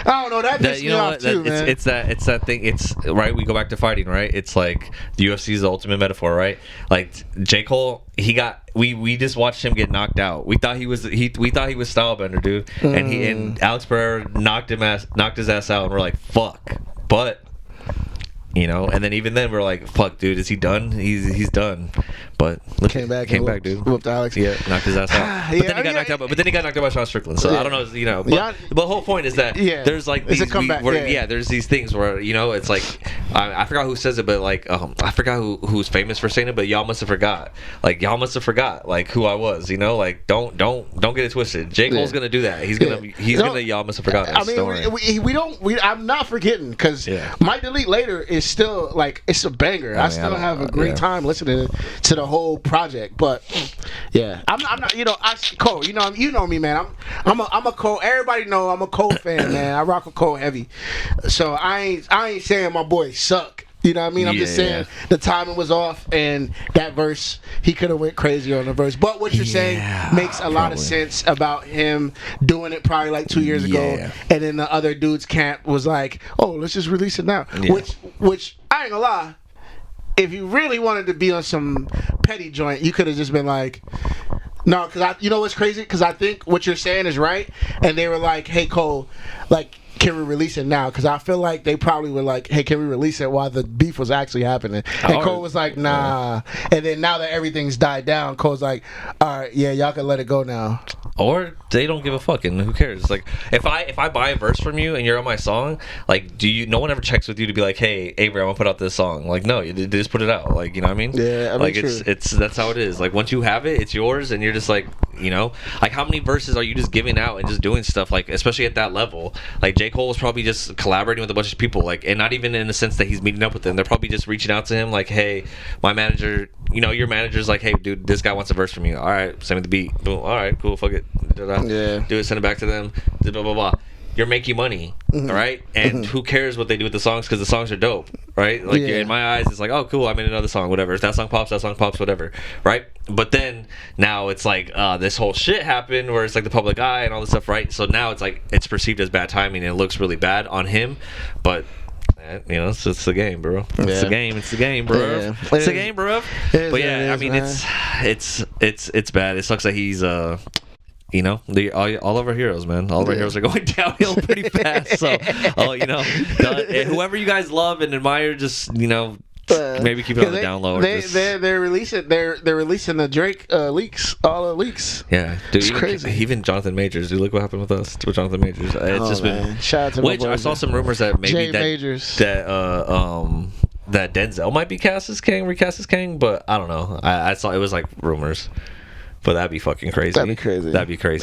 I don't know. That pissed me off too, man. It's that thing. It's right. We go back to fighting, right? It's like the UFC is the ultimate metaphor, right? Like J. Cole, we just watched him get knocked out. We thought he was Stylebender, dude, and Alex Pereira knocked his ass out, and we're like, fuck. But you know, and then even then we're like, fuck, dude, is he done? He's done. But look, came back, dude. Whooped Alex. Yeah, knocked his ass out. But then he got knocked out. But then he got knocked out by Sean Strickland. So I don't know, you know. But the whole point is that there's like these there's these things where, you know, it's like I forgot who says it, but like I forgot who's famous for saying it, but y'all must have forgot. Like, y'all must have forgot like who I was, you know. Like, don't get it twisted. J. Cole's gonna do that. He's gonna y'all must have forgotten. I mean, I'm not forgetting, because my Delete Later is still like, it's a banger. I still have a great time listening to the whole project. But yeah, I'm not. Cole. You know me, man. I'm a Cole. Everybody know I'm a Cole fan, man. I rock with Cole heavy. So I ain't saying my boy suck. You know what I mean? I'm just saying the timing was off, and that verse, he could have went crazy on the verse. But what you're saying makes a lot of sense about him doing it probably like 2 years ago, and then the other dude's camp was like, oh, let's just release it now. Yeah. Which I ain't gonna lie, if you really wanted to be on some petty joint, you could have just been like, no, because you know what's crazy? Because I think what you're saying is right, and they were like, hey, Cole, like, can we release it now? Because I feel like they probably were like, hey, can we release it while the beef was actually happening? And Cole was like, nah. And then now that everything's died down, Cole's like, all right, yeah, y'all can let it go now. Or they don't give a fuck, and who cares? Like, if I buy a verse from you and you're on my song, like, no one ever checks with you to be like, hey, Avery, I'm gonna put out this song. Like, no, you just put it out. Like, you know what I mean? Yeah, I mean, like it's that's how it is. Like, once you have it, it's yours, and you're just like, like, how many verses are you just giving out and just doing stuff, like, especially at that level? Like, J. Cole was probably just collaborating with a bunch of people, like, and not even in the sense that he's meeting up with them. They're probably just reaching out to him, like, hey, my manager, your manager's like, hey, dude, this guy wants a verse from you. All right, send me the beat. Boom. All right, cool, fuck it. Yeah. Do it, send it back to them. Blah, blah, blah. You're making money, all right? And who cares what they do with the songs, because the songs are dope, right? Like, in my eyes, it's like, oh, cool, I made another song, whatever. If that song pops, whatever, right? But then now it's like this whole shit happened where it's like the public eye and all this stuff, right? So now it's like it's perceived as bad timing and it looks really bad on him, but it's just the game, bro. It's the game. It's the game, bro. Yeah. It's the game, bro. But yeah, I mean, it's bad. It sucks that he's all of our heroes, man. All of our heroes are going downhill pretty fast. So, whoever you guys love and admire, just maybe keep it on the down low. They're releasing the Drake leaks, all the leaks. Yeah, dude, it's crazy. Even Jonathan Majors, dude, look what happened with us with Jonathan Majors. It's just been. Shout out to which I saw some rumors that maybe that Denzel might be recast as King, but I don't know. I saw it was like rumors. But that'd be fucking crazy. That'd be crazy.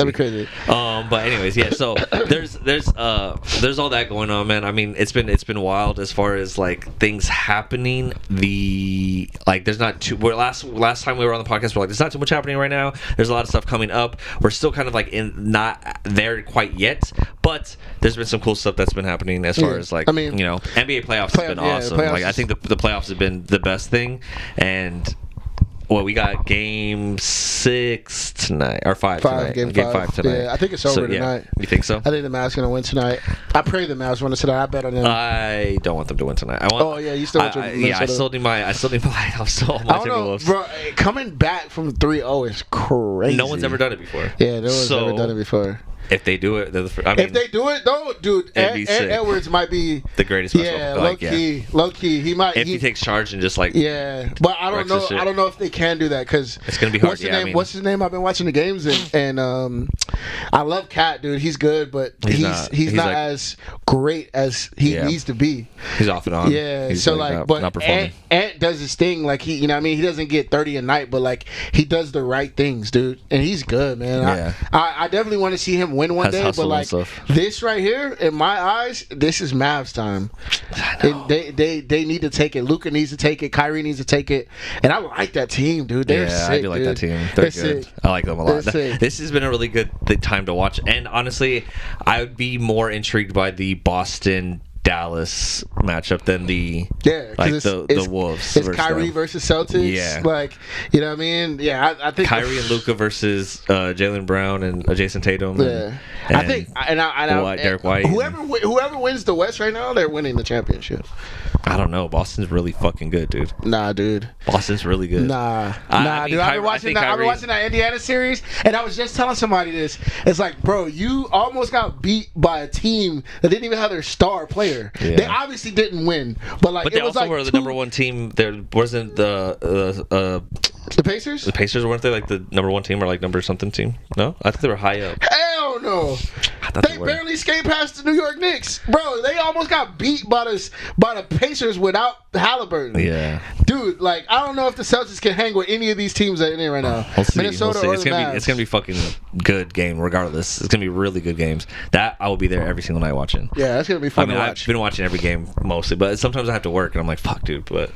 But anyways, yeah. So there's all that going on, man. I mean, it's been wild as far as like things happening. There's not too. Last time we were on the podcast, we're like, there's not too much happening right now. There's a lot of stuff coming up. We're still kind of like not there quite yet, but there's been some cool stuff that's been happening as far as like, NBA playoffs has been awesome. Like, I think the playoffs have been the best thing, and. Well, we got game 6 tonight, or 5 tonight. Game 5 tonight. Yeah, I think it's over tonight. You think so? I think the Mavs going to win tonight. I pray the Mavs win tonight. I bet on them. I don't want them to win tonight. You still want your Yeah, I still need my Timberwolves. Bro, coming back from 3-0 is crazy. No one's ever done it before. Yeah, no one's ever done it before. If they do it, they're the first. If they do it, though, dude, Edwards might be the greatest. Low key, he might. If he takes charge and just like but I don't know. I don't know if they can do that because it's gonna be hard. What's his name? I've been watching the games and I love Cat, dude. He's good, but he's not like, as great as he needs to be. He's off and on. Yeah, he's so like, but not performing. Ant does his thing. Like he doesn't get 30 a night, but like he does the right things, dude, and he's good, man. Yeah. I definitely want to see him win one day, but like this right here, in my eyes, this is Mavs time. They need to take it. Luka needs to take it. Kyrie needs to take it, and I like that team, dude. They're sick, I do like that team. They're good. Sick. I like them a lot. This has been a really good time to watch, and honestly, I would be more intrigued by the Boston Dallas matchup than the Wolves. It's Kyrie versus Celtics. Yeah, like you know what I mean. Yeah, I think Kyrie and Luka versus Jaylen Brown and Jason Tatum. Yeah, I think Derek White. Whoever wins the West right now, they're winning the championship. I don't know. Boston's really fucking good, dude. Nah, dude. Boston's really good. Nah, dude. I've been watching that Indiana series, and I was just telling somebody this. It's like, bro, you almost got beat by a team that didn't even have their star player. Yeah. They obviously didn't win, but they also were the number one team. There wasn't the Pacers. The Pacers weren't they like the number one team or like number something team? No, I think they were high up. Hell no. They barely escaped past the New York Knicks, bro. They almost got beat by the Pacers without Halliburton. Yeah, dude. Like I don't know if the Celtics can hang with any of these teams that are in there right now. We'll see. Minnesota or the Mavs. It's gonna be fucking good game regardless. It's gonna be really good games. That I will be there every single night watching. Yeah, that's gonna be fun to watch. I've been watching every game mostly, but sometimes I have to work and I'm like, fuck, dude. But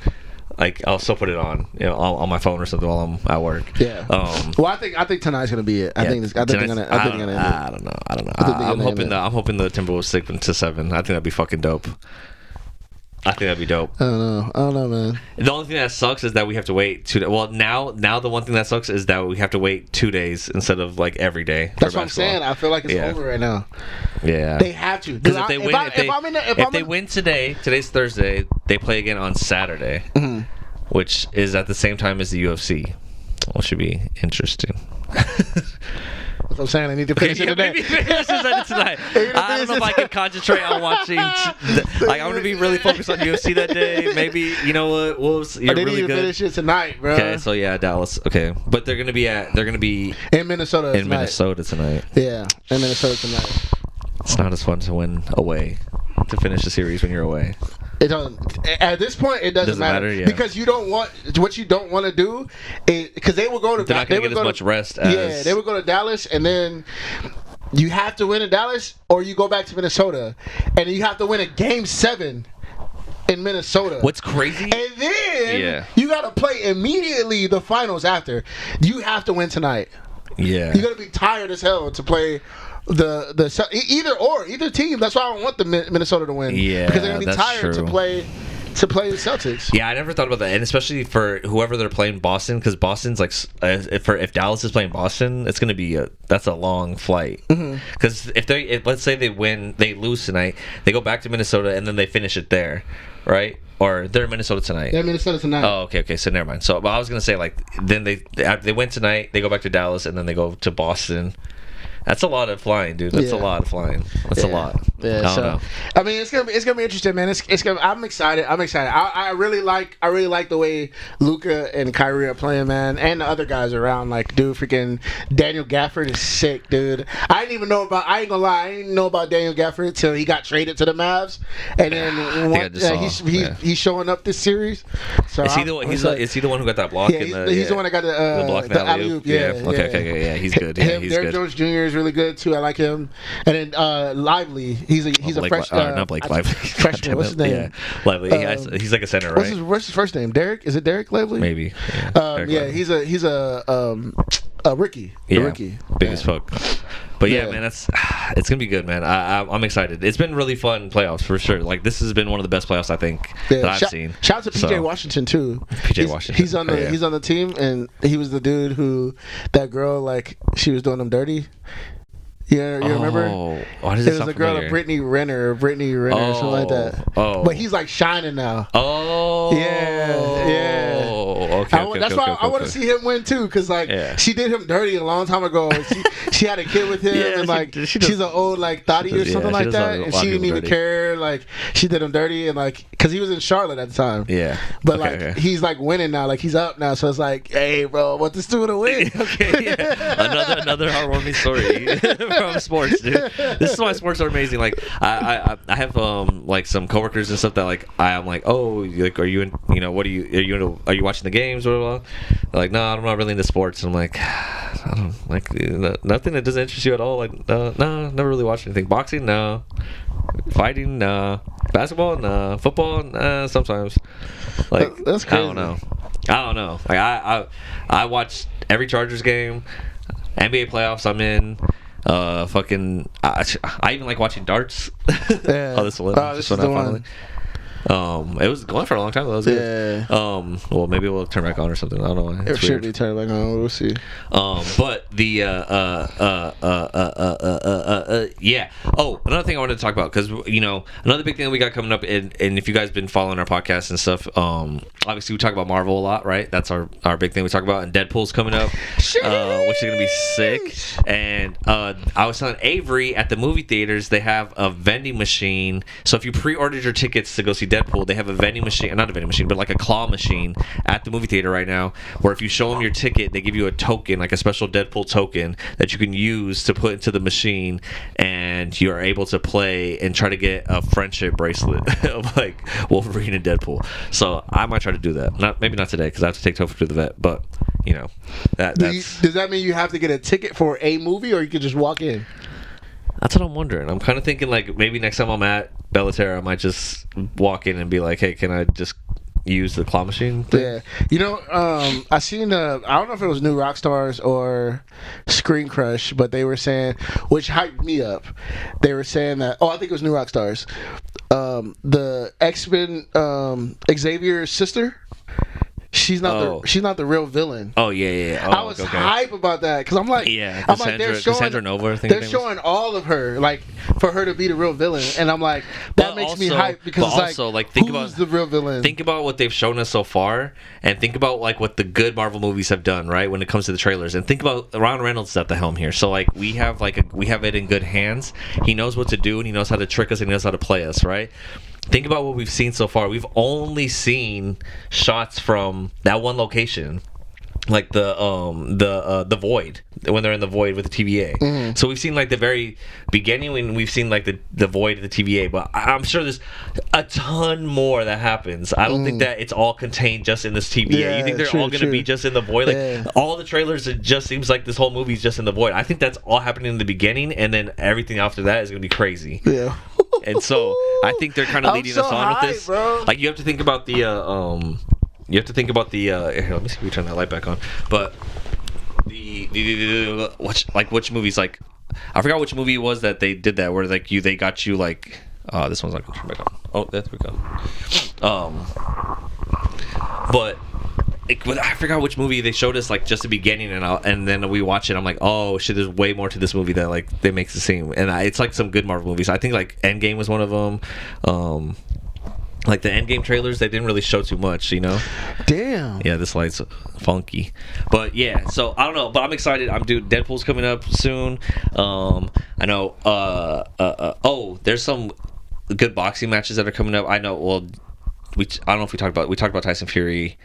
like I'll still put it on, on my phone or something while I'm at work. Yeah. Well, I think tonight's gonna be it. I think they're gonna. I don't know. I'm hoping the Timberwolves stick to 7. I think that'd be fucking dope. I think that'd be dope. I don't know, man. The only thing that sucks is that we have to wait 2 days. Well, now the one thing that sucks is that we have to wait 2 days instead of like every day. That's what I'm saying. I feel like it's over right now. Yeah. They have to. Because if they win today, today's Thursday, they play again on Saturday, which is at the same time as the UFC, which should be interesting. That's what I'm saying. I need to finish it today. Maybe finish it tonight. I don't know if I can concentrate on watching. Like, I'm gonna be really focused on UFC that day. Maybe, you know what? You're they really need to good. finish it tonight, bro. Okay, so yeah, Dallas. Okay, but they're gonna be in Minnesota. Minnesota tonight. Yeah, in Minnesota tonight. It's not as fun to win away, to finish the series when you're away. It doesn't. At this point, it doesn't matter yeah. because you don't want what you don't want to do. Because they will go to. They're not going to get as much rest. Yeah, they would go to Dallas, and then you have to win in Dallas, or you go back to Minnesota, and you have to win a Game 7 in Minnesota. What's crazy? And then you got to play immediately the finals after. You have to win tonight. Yeah, you're gonna be tired as hell to play. Either team. That's why I don't want the Minnesota to win. Yeah, because they're gonna be tired to play the Celtics. Yeah, I never thought about that, and especially for whoever they're playing Boston, because Boston's like if Dallas is playing Boston, it's gonna be that's a long flight. Because if let's say they lose tonight, they go back to Minnesota and then they finish it there, right? Or they're in Minnesota tonight. They're in Minnesota tonight. Oh, okay. So never mind. So, but I was gonna say then they win tonight, they go back to Dallas, and then they go to Boston. That's a lot of flying, dude. That's a lot of flying. That's a lot. Yeah, I don't know. I mean, it's gonna be interesting, man. I'm excited. I really like the way Luka and Kyrie are playing, man, and the other guys around. Like, dude, freaking Daniel Gafford is sick, dude. I ain't gonna lie, I didn't know about Daniel Gafford until he got traded to the Mavs, and then he's showing up this series. So is he the one who got that block? Yeah, he's the one that got the block in the alley-oop. Yeah. Okay. He's good. Yeah, he's Derrick good. Jones Jr. is really good too. I like him. And then Lively, he's a fresh. Not Blake Lively. Freshman. What's his name? Yeah, Lively. He's like a center, right? What's his first name? Derek? Is it Derek Lively? Maybe. He's a rookie. Yeah, rookie. Big as fuck. But yeah, man, it's gonna be good, man. I'm excited. It's been really fun playoffs for sure. Like, this has been one of the best playoffs I think that I've seen. Shout out to PJ Washington too. Washington. He's on the team, and he was the dude who that girl, like, she was doing him dirty. Yeah, you remember? Why does it was a girl, Brittany Renner, or something like that. But he's like shining now. Okay. That's why I want to see him win too, because she did him dirty a long time ago. She had a kid with him, and like she's an old like thotty or something like that, and she didn't even care. Like, she did him dirty, and like, because he was in Charlotte at the time. Yeah. But he's like winning now, like he's up now, so it's like, hey, bro, what this doing to win? Another heartwarming story from sports, dude. This is why sports are amazing. Like, I have like some coworkers and stuff that like I'm like, oh, like, are you in? What are you watching the games or blah? They're like, no, I'm not really into sports. And I'm like, I don't like nothing that doesn't interest you at all. Like, no, never really watched anything. Boxing, no. Fighting, no. Basketball, no. Football, sometimes. Like, that's crazy. I don't know. Like, I watch every Chargers game, NBA playoffs I'm in. I even like watching darts. Yeah. This one I finally. It was going for a long time. That was good. Well, maybe we'll turn back on or something. I don't know. It should be turned back on. We'll see. But the yeah. Oh, another thing I wanted to talk about, because another big thing that we got coming up, and if you guys been following our podcast and stuff, obviously we talk about Marvel a lot, right? That's our big thing we talk about, and Deadpool's coming up, which is gonna be sick. And I was telling Avery at the movie theaters, they have a vending machine. So if you pre-ordered your tickets to go see Deadpool, they have a vending machine, not a vending machine, but like a claw machine at the movie theater right now, where if you show them your ticket, they give you a token, like a special Deadpool token that you can use to put into the machine, and you are able to play and try to get a friendship bracelet of like Wolverine and Deadpool. So I might try to do that. Maybe not today, because I have to take Topher to the vet, but does that mean you have to get a ticket for a movie, or you could just walk in? That's what I'm wondering. I'm kind of thinking like maybe next time I'm at Bellaterra, I might just walk in and be like, hey, can I just use the claw machine thing. Yeah, you know, I seen I don't know if it was New Rockstars or Screen Crush, but they were saying, which hyped me up. They were saying that, I think it was New Rockstars. The X-Men Xavier's sister. She's not the real villain. Oh yeah. I was hype about that because I'm like, Cassandra Nova. They're showing all of her, like, for her to be the real villain, and I'm like, that makes me hype because it's like think who's the real villain? Think about what they've shown us so far, and think about like what the good Marvel movies have done, right? When it comes to the trailers, and think about Ryan Reynolds is at the helm here. So like we have it in good hands. He knows what to do, and he knows how to trick us, and he knows how to play us, right? Think about what we've seen so far. We've only seen shots from that one location, like the void, when they're in the void with the TVA. Mm-hmm. So we've seen like the very beginning when we've seen like the void of the TVA. But I'm sure there's a ton more that happens. I don't think that it's all contained just in this TVA. Yeah, you think they're all going to be just in the void? Like all the trailers, it just seems like this whole movie is just in the void. I think that's all happening in the beginning, and then everything after that is going to be crazy. Yeah. And so I think they're kind of leading us on with this. Bro. Like you have to think about the here, let me see if we turn that light back on. But which movies, like I forgot which movie it was that they did that where like they got you like this one's not gonna turn back on. Oh, there we go. But I forgot which movie they showed us, like just the beginning, and then we watch it. I'm like, oh shit, there's way more to this movie that like they makes it seem, and it's like some good Marvel movies. I think like Endgame was one of them. Like the Endgame trailers, they didn't really show too much, you know. Damn. Yeah, this light's funky, but yeah. So I don't know, but I'm excited. Deadpool's coming up soon. I know. There's some good boxing matches that are coming up. I know. Well, I don't know if we talked about Tyson Fury.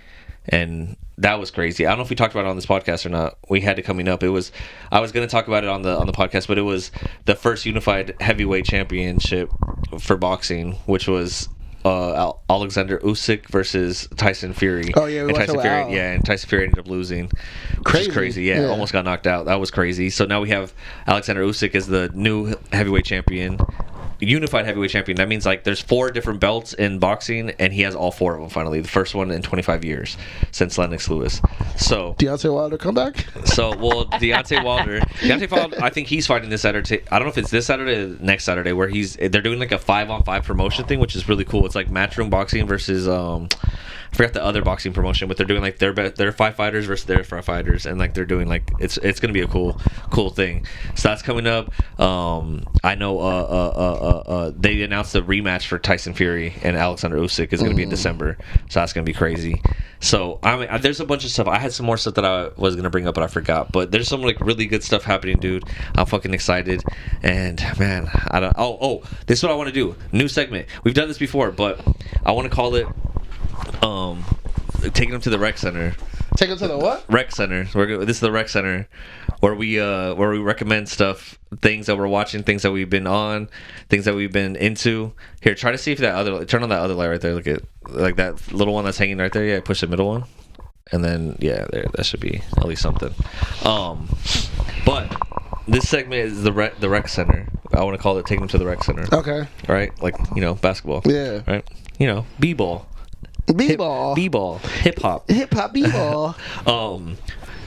And that was crazy. I don't know if we talked about it on this podcast or not. We had it coming up. I was going to talk about it on the podcast, but it was the first unified heavyweight championship for boxing, which was Alexander Usyk versus Tyson Fury. Oh yeah, and Tyson Fury ended up losing, which is crazy. Yeah, almost got knocked out. That was crazy. So now we have Alexander Usyk as the new heavyweight champion. Unified heavyweight champion. That means like there's 4 different belts in boxing, and he has all 4 of them finally. The first one in 25 years since Lennox Lewis. So Deontay Wilder come back. Deontay Wilder, I think he's fighting this Saturday. I don't know if it's this Saturday or next Saturday, where they're doing like a 5-on-5 promotion thing, which is really cool. It's like Matchroom Boxing versus I forgot the other boxing promotion, but they're doing like their 5 fighters versus their 5 fighters, and like they're doing like it's gonna be a cool thing. So that's coming up. I know they announced the rematch for Tyson Fury and Alexander Usyk is gonna be in December, so that's gonna be crazy. So I mean, there's a bunch of stuff. I had some more stuff that I was gonna bring up, but I forgot. But there's some like really good stuff happening, dude. I'm fucking excited, and man, I don't. Oh, this is what I want to do. New segment. We've done this before, but I want to call it. Taking them to the rec center. Take them to the what? Rec center. This is the rec center where we recommend stuff, things that we're watching, things that we've been on, things that we've been into. Here, try to see if turn on that other light right there. Look at like that little one that's hanging right there. Yeah, push the middle one, and then there, that should be at least something. But this segment is the rec center. I want to call it taking them to the rec center. Okay. Right, like basketball. Yeah. Right. B-ball. B-ball. B-ball. Hip-hop. Hip-hop B-ball.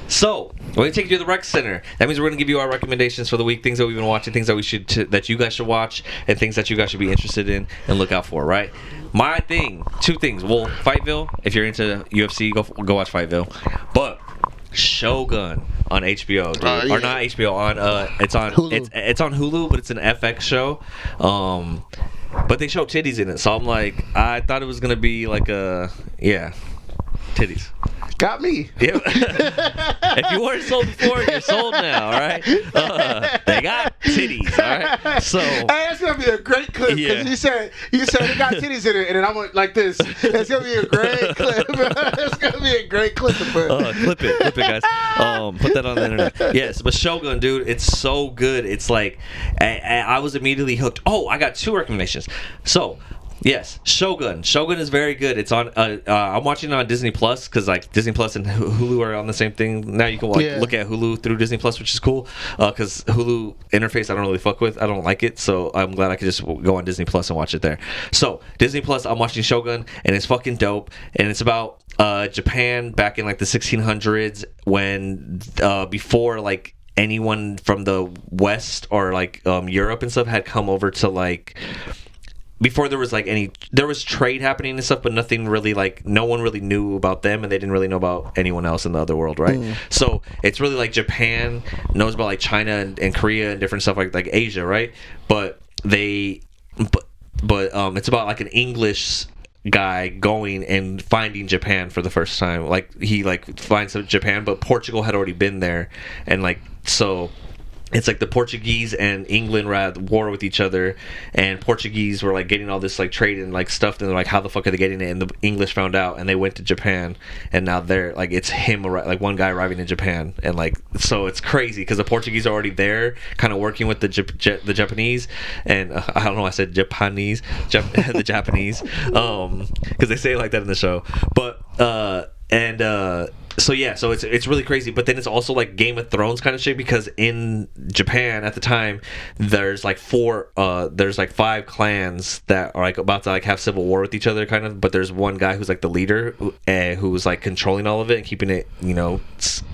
So we're gonna take you to the rec center. That means we're gonna give you our recommendations for the week, things that we've been watching, things that that you guys should watch, and things that you guys should be interested in and look out for. Right? My thing, 2 things. Well, Fightville. If you're into UFC, go watch Fightville. But Shogun on HBO, dude. Yeah. Or not HBO, on it's on Hulu. It's on Hulu, but it's an FX show. But they show titties in it, so I'm like, I thought it was gonna be like titties. Got me. Yeah. If you weren't sold before, you're sold now. All right. They got titties. All right. So hey, that's gonna be a great clip because you said they got titties in it, and then I went like this. It's gonna be a great clip. It's gonna be a great clip to put. Clip it, guys. Put that on the internet. Yes, but Shogun, dude, it's so good. It's like I was immediately hooked. Oh, I got 2 recommendations. So Yes, Shogun. Shogun is very good. It's on. I'm watching it on Disney Plus because like Disney Plus and Hulu are on the same thing. Now you can look at Hulu through Disney Plus, which is cool. Because Hulu interface I don't really fuck with. I don't like it, so I'm glad I could just go on Disney Plus and watch it there. So Disney Plus, I'm watching Shogun, and it's fucking dope. And it's about Japan back in like the 1600s when before like anyone from the West or like Europe and stuff had come over to like. Before there was like there was trade happening and stuff, but nothing really like no one really knew about them, and they didn't really know about anyone else in the other world, right? So it's really like Japan knows about like China and Korea and different stuff like Asia, right? But it's about like an English guy going and finding Japan for the first time. Like he like finds Japan, but Portugal had already been there, and like so. It's like the Portuguese and England were at war with each other, and Portuguese were like getting all this like trade and like stuff, and they're like, how the fuck are they getting it? And the English found out, and they went to Japan, and now they're like, it's him like one guy arriving in Japan, and like so it's crazy because the Portuguese are already there, kind of working with the Japanese, and I don't know, I said Japanese, the Japanese, because they say it like that in the show, but so yeah, so it's really crazy, but then it's also like Game of Thrones kind of shit because in Japan at the time there's like 5 clans that are like about to like have civil war with each other kind of, but there's one guy who's like the leader who's like controlling all of it and keeping it, you know,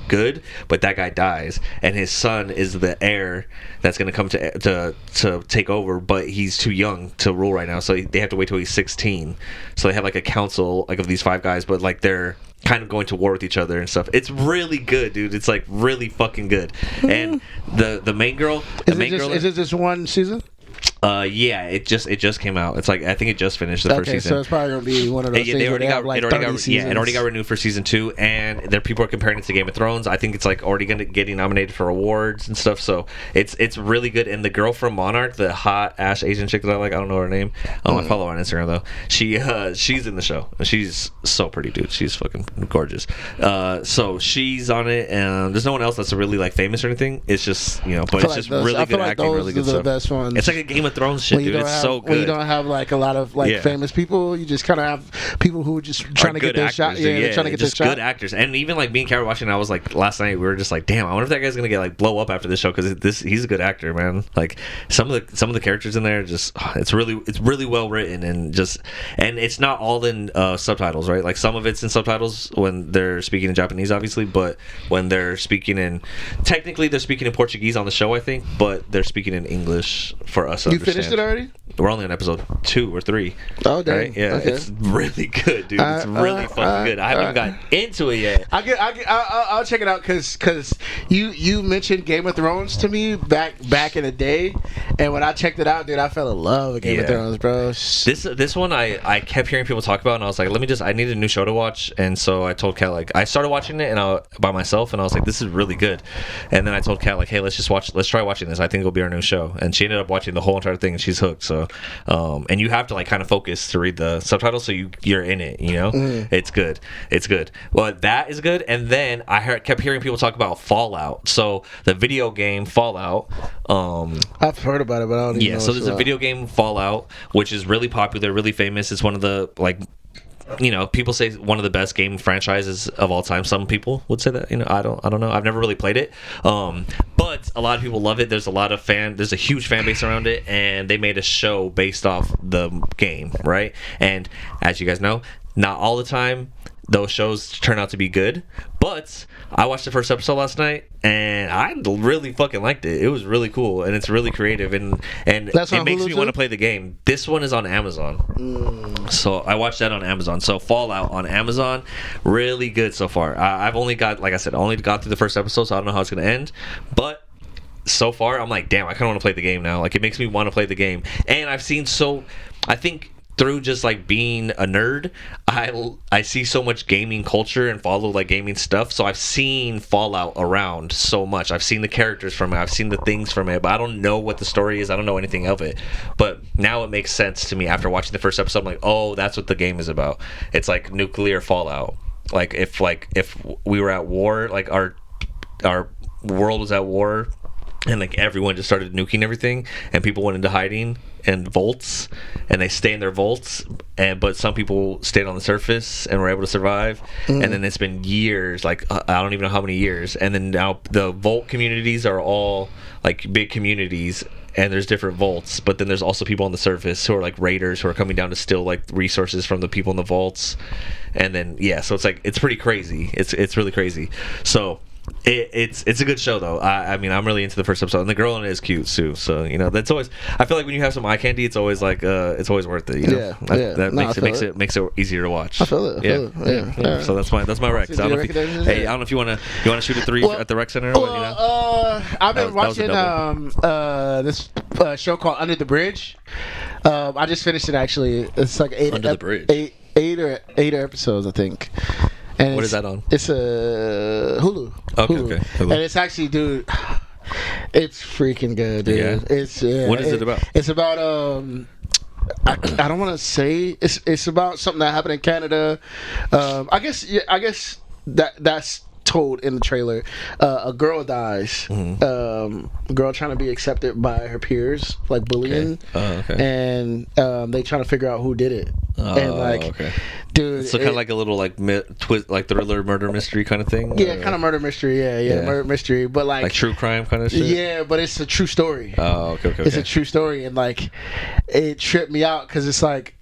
good, but that guy dies and his son is the heir that's going to come to take over, but he's too young to rule right now, so they have to wait till he's 16. So they have like a council like of these 5 guys, but like they're kind of going to war with each other and stuff. It's really good, dude. It's like really fucking good. And the main girl, is it just one season? Yeah, it just came out. It's like I think it just finished the first season. So it's probably gonna be one of those. It already got renewed for season 2, and there people are comparing it to Game of Thrones. I think it's like already getting nominated for awards and stuff. So it's really good. And the girl from Monarch, the hot ass Asian chick that I like, I don't know her name. I follow her on Instagram though. She's in the show. She's so pretty, dude. She's fucking gorgeous. So she's on it, and there's no one else that's really like famous or anything. It's just but it's just really good acting, really good stuff. Best ones. It's like a Game of Thrones shit, dude. It's so good. When you don't have like a lot of like famous people, you just kind of have people who are just trying to get their shot. Yeah, trying to get their shot. Good actors, and even like me and Kara watching, I was like last night we were just like, damn, I wonder if that guy's gonna get like blow up after this show because he's a good actor, man. Like some of the characters in there, just it's really well written and it's not all in subtitles, right? Like some of it's in subtitles when they're speaking in Japanese, obviously, but when they're speaking technically they're speaking in Portuguese on the show, I think, but they're speaking in English for us. You finished it already? We're only on episode 2 or 3. Oh, damn. Right? Yeah, okay. It's really good, dude. It's really fucking good. I haven't even gotten into it yet. I'll check it out because you mentioned Game of Thrones to me back in the day, and when I checked it out, dude, I fell in love with Game of Thrones, bro. This one I kept hearing people talk about, and I was like, I need a new show to watch, and so I told Kat, like, I started watching it by myself, and I was like, this is really good, and then I told Kat, like, hey, let's try watching this. I think it'll be our new show, and she ended up watching the whole entire thing, and she's hooked. So and you have to like kind of focus to read the subtitles so you're in it, It's good. Well, that is good. And then I kept hearing people talk about Fallout, so the video game Fallout. I've heard about it, but I don't even know. So there's a video game Fallout which is really popular, really famous. It's one of the like people say one of the best game franchises of all time. Some people would say that. I don't know. I've never really played it. But a lot of people love it. There's a huge fan base around it, and they made a show based off the game, right? And as you guys know, not all the time those shows turn out to be good, but I watched the first episode last night and I really fucking liked it. It was really cool and it's really creative and it makes me want to play the game. This one is on Amazon, so I watched that on Amazon. So Fallout on Amazon, really good so far. I've only got, like I said, through the first episode, so I don't know how it's gonna end, but so far I'm like, damn, I kind of want to play the game now. Like it makes me want to play the game, and I think through just like being a nerd, I see so much gaming culture and follow like gaming stuff, so I've seen Fallout around so much. I've seen the characters from it, I've seen the things from it, but I don't know what the story is. I don't know anything of it, but now it makes sense to me after watching the first episode. I'm like, oh, that's what the game is about. It's like nuclear fallout. Like if we were at war, like our world was at war and like everyone just started nuking everything, and people went into hiding in vaults, and they stay in their vaults, but some people stayed on the surface and were able to survive. And then it's been years, like I don't even know how many years, and then now the vault communities are all like big communities, and there's different vaults, but then there's also people on the surface who are like raiders who are coming down to steal like resources from the people in the vaults. And then so it's like it's pretty crazy. It's really crazy. So it's a good show though. I mean, I'm really into the first episode, and the girl in it is cute too. So you know, that's always, I feel like when you have some eye candy, it's always like it's always worth it. You know? That makes it easier to watch. I feel it. Yeah. So that's my rec. So I don't know if you want to shoot a 3 at the rec center. Or what, you know? I've been watching this show called Under the Bridge. I just finished it actually. It's like eight episodes, I think. And what is that on? It's a Hulu. Okay, Hulu. okay. Hulu. And it's actually, dude, it's freaking good, dude. Yeah. What is it about? It's about I don't want to say it's about something that happened in Canada. I guess that's told in the trailer. A girl dies. A girl trying to be accepted by her peers, like bullying. And they trying to figure out who did it. Dude, so kind of like a little like twist, like thriller murder mystery kind of thing. Yeah, kind of murder mystery. Yeah, murder mystery, but like true crime kind of shit. Yeah, but it's a true story. Oh, okay. It's a true story, and like it tripped me out because it's like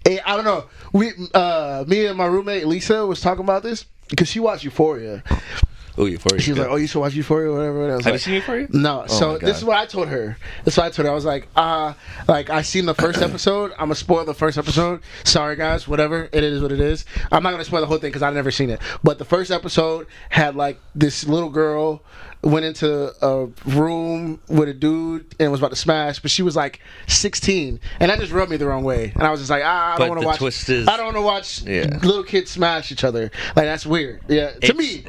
I don't know. Me and my roommate Lisa was talking about this because she watched Euphoria. Oh, Euphoria. She was like, "Oh, you should watch Euphoria, or whatever." And I was Have you seen Euphoria? No. So this is what I told her. I was like, I seen the first episode. I'm gonna spoil the first episode. Sorry, guys. Whatever. It is what it is. I'm not gonna spoil the whole thing because I've never seen it. But the first episode had like this little girl went into a room with a dude and was about to smash, but she was like 16, and that just rubbed me the wrong way. And I was just like, I don't want to watch. I don't want to watch little kids smash each other. Like that's weird. Yeah, to me,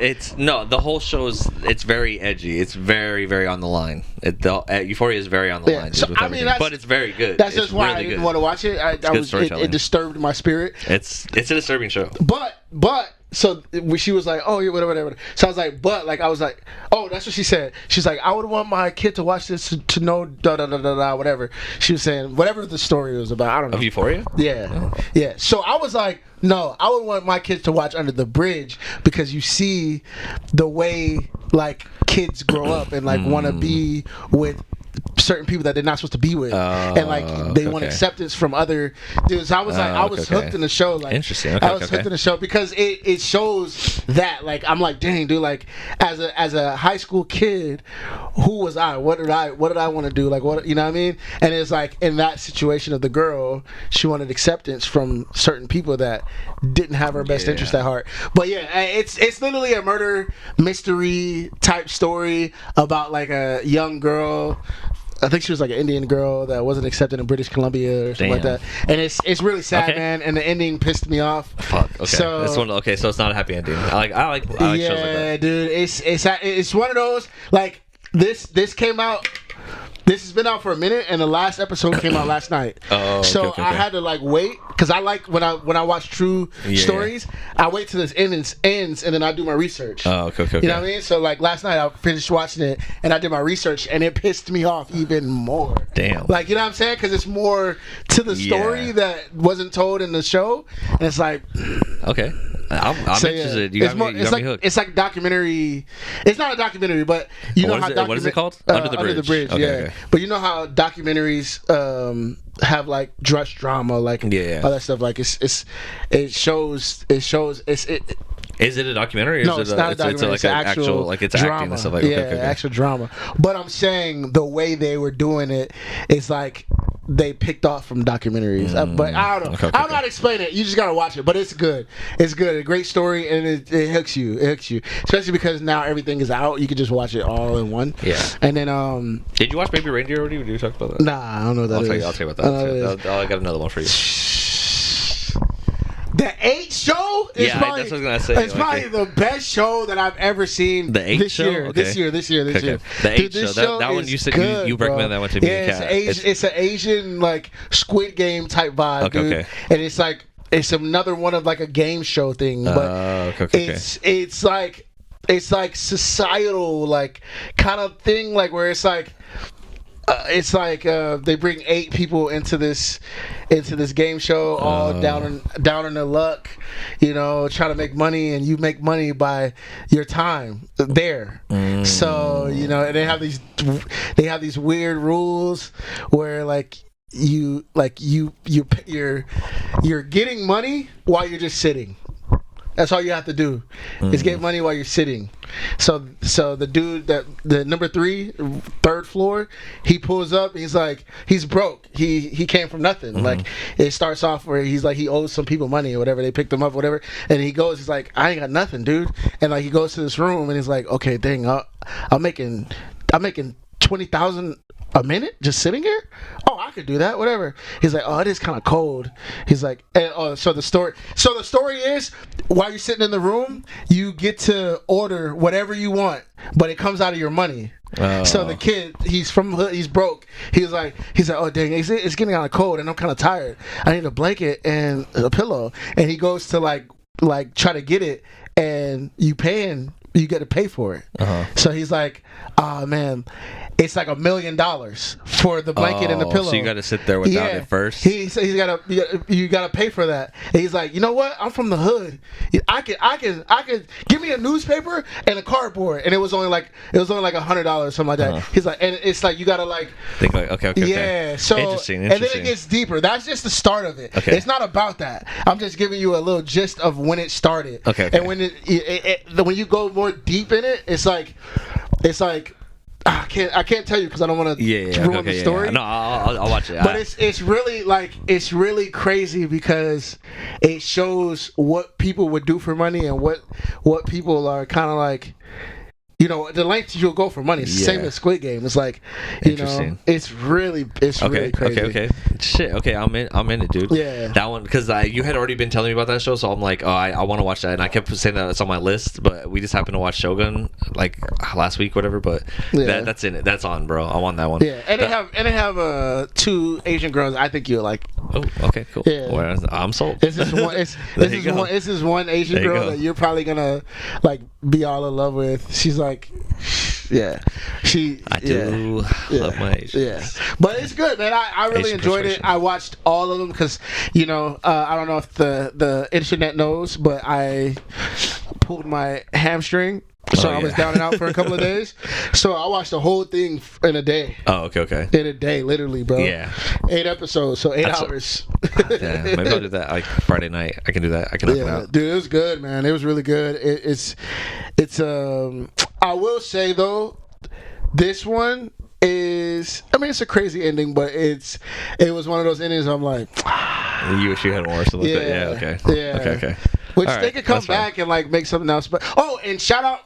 the whole show it's very edgy. It's very, very on the line. Euphoria is very on the line. So, I mean, but it's very good. That's just why I didn't want to watch it. It disturbed my spirit. It's a disturbing show. But so she was like, oh, yeah, whatever. So I was like, oh, that's what she said. She's like, I would want my kid to watch this to know whatever. She was saying whatever the story was about. I don't know. Of Euphoria? Yeah. So I was like, no, I would want my kids to watch Under the Bridge because you see the way like kids grow up and like want to be with certain people that they're not supposed to be with, and like they want acceptance from other dudes. I was like, I was hooked in the show. Like, interesting. I was hooked in the show because it shows that. Like, I'm like, dang, dude. Like, as a high school kid, who was I? What did I want to do? Like, what, you know what I mean? And it's like in that situation of the girl, she wanted acceptance from certain people that didn't have her best interest at heart. But yeah, it's literally a murder mystery type story about like a young girl. I think she was like an Indian girl that wasn't accepted in British Columbia or something like that. And it's really sad, man. And the ending pissed me off. Fuck. Okay. So it's not a happy ending. I like shows like that. Dude. It's one of those like this came out. This has been out for a minute, and the last episode came out last night. So I had to like wait because I like when I watch true stories, I wait till this ends, and then I do my research. Oh, okay. You know what I mean? So like last night I finished watching it, and I did my research, and it pissed me off even more. Damn. Like, you know what I'm saying? Because it's more to the story that wasn't told in the show, and it's like, okay. I'm interested. You got me hooked. It's like a documentary. It's not a documentary, but you know how what is it called? Under the Bridge. Okay. But you know how documentaries have like drama, like all that stuff. Like it shows. Is it a documentary? Or no, it's not a documentary. It's actual like it's drama. acting and stuff like actual drama. But I'm saying the way they were doing it is like they picked off from documentaries. But I don't know. I don't know how to explain it. You just gotta watch it. But it's good. It's good. A great story, and it hooks you. It hooks you, especially because now everything is out. You can just watch it all in one. Yeah. And then did you watch Baby Reindeer already? Did you talk about that? Nah, I don't know what that is. I'll tell you about that. I got another one for you. The 8 show is probably, that's what I was gonna say. It's probably the best show that I've ever seen. The 8 show? Year, okay. This year. The 8 show. That one you said good, you recommended that one to me. Yeah, it's an Asian like Squid Game type vibe, dude. Okay. And it's like it's another one of like a game show thing, but it's like it's like societal like kind of thing, like where it's like they bring 8 people into this game show, all down in their luck, you know, trying to make money, and you make money by your time there. So, you know, and they have these weird rules where you're getting money while you're just sitting. That's all you have to do is get money while you're sitting. So the dude the number 3, 3rd floor, he pulls up. He's like, he's broke. He came from nothing. Like, it starts off where he's like, he owes some people money or whatever. They picked him up, whatever. And he goes, he's like, I ain't got nothing, dude. And like, he goes to this room and he's like, okay, dang, I'm making 20,000 a minute just sitting here. Oh, I could do that, whatever. He's like, oh, it is kind of cold. He's like, and so the story is, while you're sitting in the room, you get to order whatever you want, but it comes out of your money. So the kid, he's broke. He's like, oh dang, it's getting kind of cold and I'm kind of tired. I need a blanket and a pillow. And he goes to like try to get it, and you get to pay for it. So he's like, oh man, it's like $1 million for the blanket and the pillow. So you got to sit there without it first. You got to pay for that. And he's like, you know what? I'm from the hood. I could give me a newspaper and a cardboard, and it was only like $100, something like that. He's like, and it's like you got to like think like, okay. Yeah. So interesting. And then it gets deeper. That's just the start of it. Okay. It's not about that. I'm just giving you a little gist of when it started. Okay. And when when you go more deep in it, it's like. I can't tell you because I don't want to ruin the story. Yeah. No, I'll watch it. But it's really crazy because it shows what people would do for money and what people are kind of like. You know, the lengths you'll go for money. It's the same as Squid Game. It's like, you know, it's really really crazy. Okay. Shit. Okay, I'm in it, dude. Yeah. That one, because you had already been telling me about that show, so I'm like, oh, I want to watch that, and I kept saying that it's on my list, but we just happened to watch Shogun like last week, whatever. But that's in it. That's on, bro. I want that one. Yeah, and they have 2 Asian girls. I think you'll like. Oh, okay, cool. Yeah. Well, I'm sold. This is one Asian girl that you're probably gonna like be all in love with. She's like, I do love my Asians. Yeah, but it's good, man. I really Asian enjoyed it. I watched all of them because, you know, I don't know if the internet knows, but I pulled my hamstring. So I was down and out for a couple of days. So I watched the whole thing in a day. Oh, okay. In a day, literally, bro. Yeah. 8 episodes, so 8 hours. Yeah, maybe I'll do that like Friday night. I can do that. I can knock it out. Dude, it was good, man. It was really good. It's I will say though, this one is, I mean, it's a crazy ending, but it was one of those endings I'm like, you wish you had more something like that. Yeah, okay. Okay. Which they could come back and like make something else. But and shout out.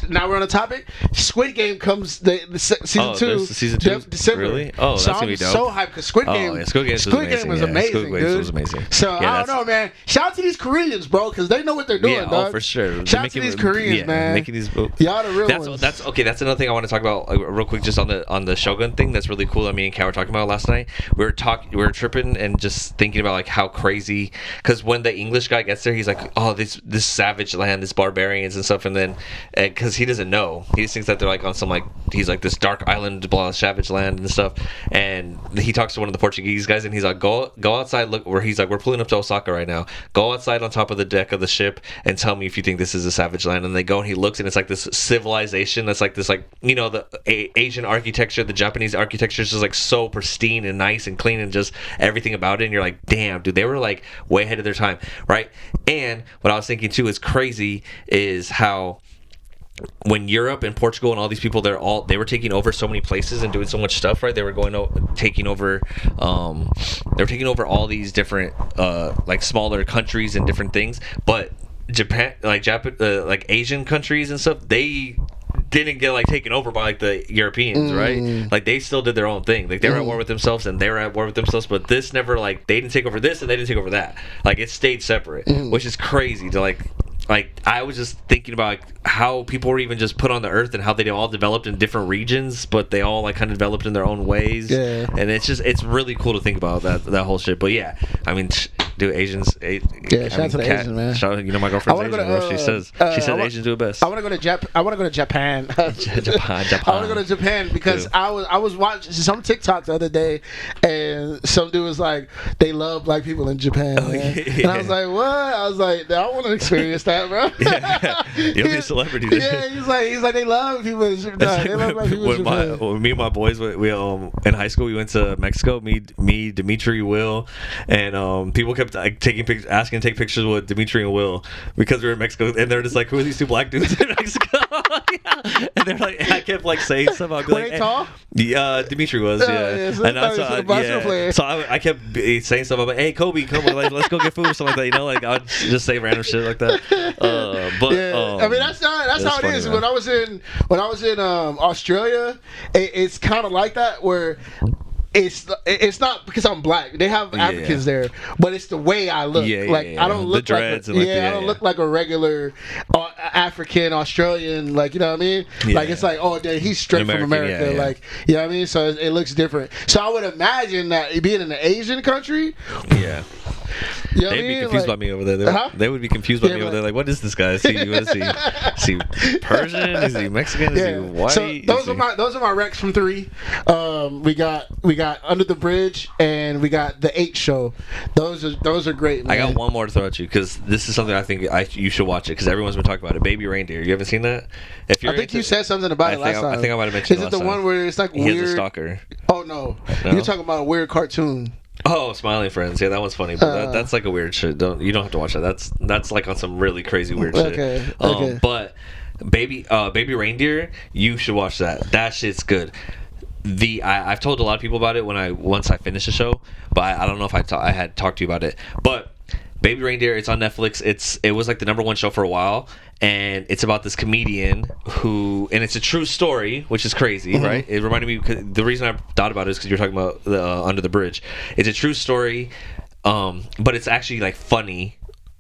Now we're on the topic. Squid Game comes the season 2. Season 2, December. Really? Oh, that's gonna be dope. So hyped because Squid Game was amazing. Squid Game was amazing. So I don't know, man. Shout out to these Koreans, bro, because they know what they're doing, dog. Oh, for sure. Shout out to these Koreans, man. Making these. Y'all the real ones. That's okay. That's another thing I want to talk about real quick, just on the Shogun thing. That's really cool. That me and Kat were talking about last night. We were tripping and just thinking about like how crazy. Because when the English guy gets there, he's like, oh, this savage land, this barbarians and stuff, and then because he doesn't know. He just thinks that they're like on some like he's like this dark island, blah, savage land and stuff. And he talks to one of the Portuguese guys, and he's like, go outside, look where he's like, we're pulling up to Osaka right now. Go outside on top of the deck of the ship and tell me if you think this is a savage land. And they go and he looks, and it's like this civilization that's like this, like, you know, the Asian architecture, the Japanese architecture is just like so pristine and nice and clean and just everything about it. And you're like, damn, dude, they were like way ahead of their time, right? And what I was thinking too is crazy is how when Europe and Portugal and all these people, they were taking over so many places and doing so much stuff, right? They were taking over all these different like smaller countries and different things. But Japan, like Asian countries and stuff, they didn't get like taken over by like the Europeans, right? Like they still did their own thing. Like they were at war with themselves and they were at war with themselves, but this never, like, they didn't take over this and they didn't take over that. Like it stayed separate, which is crazy to like I was just thinking about like how people were even just put on the earth and how they all developed in different regions, but they all like kind of developed in their own ways. Yeah. And it's really cool to think about that whole shit. But yeah, I mean, dude. Asians. Shout out to the Asians, man. You know, my girlfriend's Asian, bro. She says Asians do it best. I want to go to Japan. I want to go to Japan. Japan. I want to go to Japan because I was watching some TikTok the other day, and some dude was like, they love black people in Japan, man. And I was like, what? I was like, I want to experience that, bro. You'll be a celebrity. Dude. Yeah, he's like they love people in Japan. They love black people in Japan. When me and my boys, we in high school, we went to Mexico. Me, Dimitri, Will, and people kept taking pictures, asking to take pictures with Dimitri and Will because we were in Mexico, and they're just like, who are these two black dudes in Mexico? And they're like, I kept like saying stuff. I'd be like, tall? Yeah, Dimitri was, yeah. So and I kept saying stuff about, hey, Kobe, come on, like, let's go get food or something like that. You know, like I'd just say random shit like that. I mean, that's how it is. Man. When I was in Australia, it's kind of like that where. It's not because I'm black. They have Africans there, but it's the way I look. I don't look I don't look like a regular African Australian. Like, you know what I mean? Like it's like, oh, he's straight from America. Like, you know what I mean? So it looks different. So I would imagine that being in an Asian country. Yeah. You know They'd be confused by me over there. They would be confused by me over there. Like, what is this guy? Is he Persian? Is he Mexican? Is he white? So those are my recs from 3. We got Under the Bridge and we got The 8 Show. Those are great, man. I got one more to throw at you because this is something I think you should watch it because everyone's been talking about it. Baby Reindeer. You haven't seen that? If you're I think you said something about it last time. I think I might have mentioned it. Is it the one where it's like weird? He's a stalker. Oh no, you're talking about a weird cartoon. Oh, Smiling Friends. Yeah, that one's funny, but that's like a weird shit. You don't have to watch that. That's like on some really crazy weird shit. Okay. But Baby Reindeer, you should watch that. That shit's good. I've told a lot of people about it once I finished the show, but I don't know if I had talked to you about it. But Baby Reindeer, it's on Netflix. It was like the #1 show for a while, and it's about this comedian and it's a true story, which is crazy, right? It reminded me, the reason I thought about it is because you're talking about Under the Bridge. It's a true story, but it's actually like funny,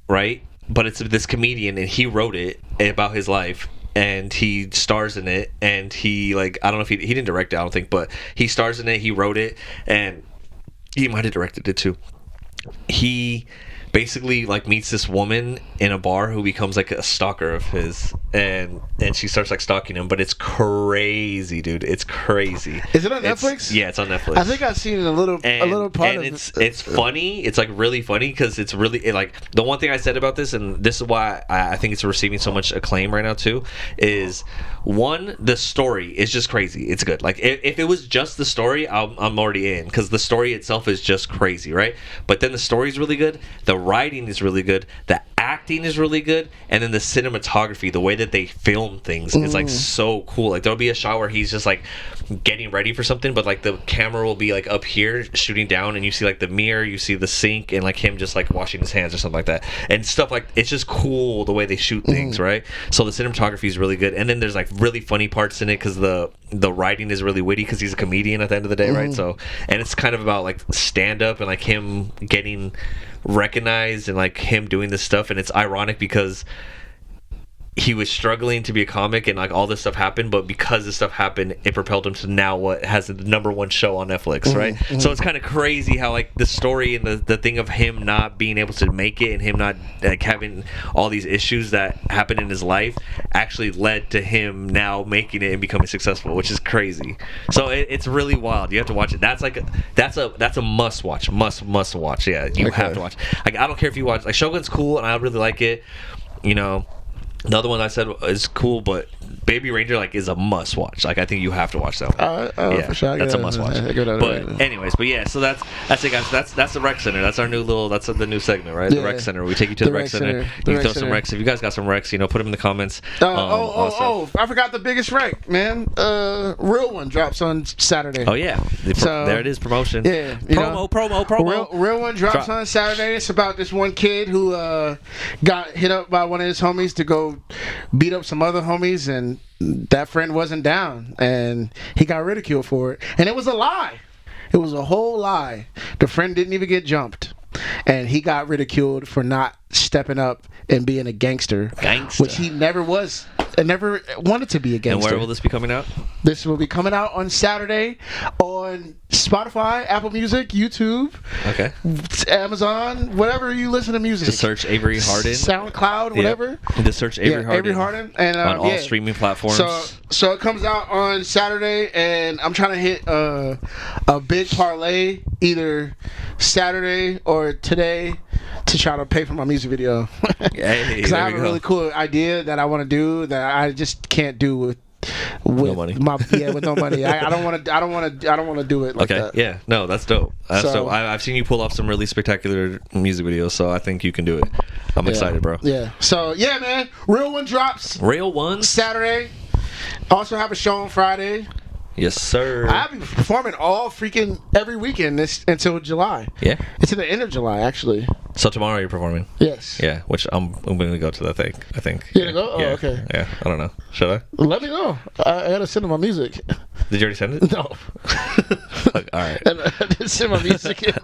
right? But it's this comedian, and he wrote it about his life, and he stars in it, and he I don't know if he didn't direct it, I don't think, but he stars in it, he wrote it, and he might have directed it too. He basically meets this woman in a bar who becomes like a stalker of his, and she starts stalking him, but it's crazy, dude. It's crazy. Is it on Netflix? Yeah, it's on Netflix. I think I've seen a little part of it. It's funny. It's really funny because it's really the one thing I said about this, and this is why I think it's receiving so much acclaim right now too, is one, the story is just crazy. It's good. If it was just the story, I'm already in, because the story itself is just crazy, right? But then the story's really good. The writing is really good, the acting is really good, and then the cinematography, the way that they film things is so cool. There'll be a shot where he's just getting ready for something, but the camera will be up here shooting down, and you see the mirror, you see the sink, and him just washing his hands or something like that, and stuff it's just cool the way they shoot things, right? So the cinematography is really good, and then there's really funny parts in it because the writing is really witty because he's a comedian at the end of the day, right? So, and it's kind of about stand up and him getting recognized and him doing this stuff, and it's ironic because he was struggling to be a comic and all this stuff happened, but because this stuff happened, it propelled him to now what has the #1 show on Netflix, right? So it's kind of crazy how the story and the thing of him not being able to make it and him not having all these issues that happened in his life actually led to him now making it and becoming successful, which is crazy. So it's really wild. You have to watch it. That's a must watch. Yeah, you have to watch. I don't care if you watch Shogun's cool and I really like it, you know. The other one I said is cool, but Baby Reindeer is a must watch. I think you have to watch that one. Yeah, for sure. That's a must watch. But anyways, so that's it, guys. That's the rec center. That's our new the new segment, right? The rec center. We take you to the rec center. You can throw some recs. If you guys got some recs, put them in the comments. I forgot the biggest rec, man. Real One drops on Saturday. Oh yeah, there it is. Promotion. Yeah, promo. Real One drops on Saturday. It's about this one kid who got hit up by one of his homies to go beat up some other homies, and that friend wasn't down, and he got ridiculed for it, and it was a lie. It was a whole lie. The friend didn't even get jumped, and he got ridiculed for not stepping up and being a gangster. Which he never was. I never wanted to be a gangster. And where will this be coming out? This will be coming out on Saturday on on Spotify, Apple Music, YouTube, Okay. Amazon, whatever you listen to music. Just search Avery Harden. SoundCloud, whatever. Just search Avery Harden. Avery Harden, and on all streaming platforms. So it comes out on Saturday, and I'm trying to hit a big parlay either Saturday or today to try to pay for my music video. Because I have a really cool idea that I want to do that I just can't do with no money. With no money. I don't want to do it like that. Yeah, no, that's dope. So I've seen you pull off some really spectacular music videos, so I think you can do it. I'm excited, bro. Yeah. So yeah, man, Real One drops. Real One Saturday. Also have a show on Friday. Yes, sir. I'll be performing all freaking every weekend until July. Yeah. It's in the end of July, actually. So tomorrow you're performing? Yes. Yeah, which I'm going to go to that thing, I think. You're going to go? Oh, yeah. okay. Yeah, I don't know. Should I? Let me know. I got to send them my music. Did you already send it? No. All right. And I did send my music in.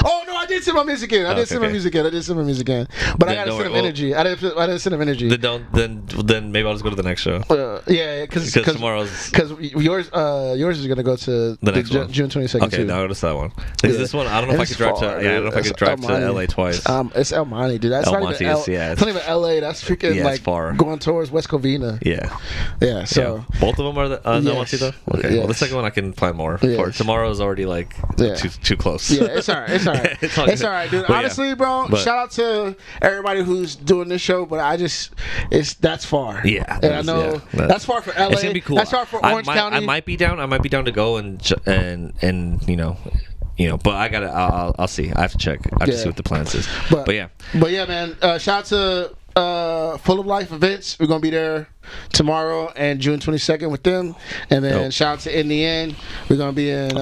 Oh, no, I did send my music in. I did send my music in. But I got to send them energy. I didn't send them energy. Then maybe I'll just go to the next show. Yeah, because tomorrow's... Because yours is going to go to the next one. June 22nd, okay, now I'll go to that one. Because this one, I don't know if I could drive to... Yeah, I don't know if I could drive to LA twice. It's El Monte, dude. That's El not Monte even it's not even LA. That's freaking like far. Going towards West Covina. Yeah. Yeah. So both of them are the El Monte though. Okay. Yes. Well, the second one I can plan more for. Tomorrow is already like too close. Yeah, it's alright. It's alright. It's alright, dude. But honestly, bro, shout out to everybody who's doing this show, but that's far. Yeah. And I know that's far for LA. It's gonna be cool. That's far for Orange County. I might be down to go and but I gotta. I'll see. I have to check. I have to see what the plans is. But yeah, man. Shout out to Full of Life Events. We're gonna be there tomorrow and June 22nd with them, and then shout out to In the End. We're gonna be in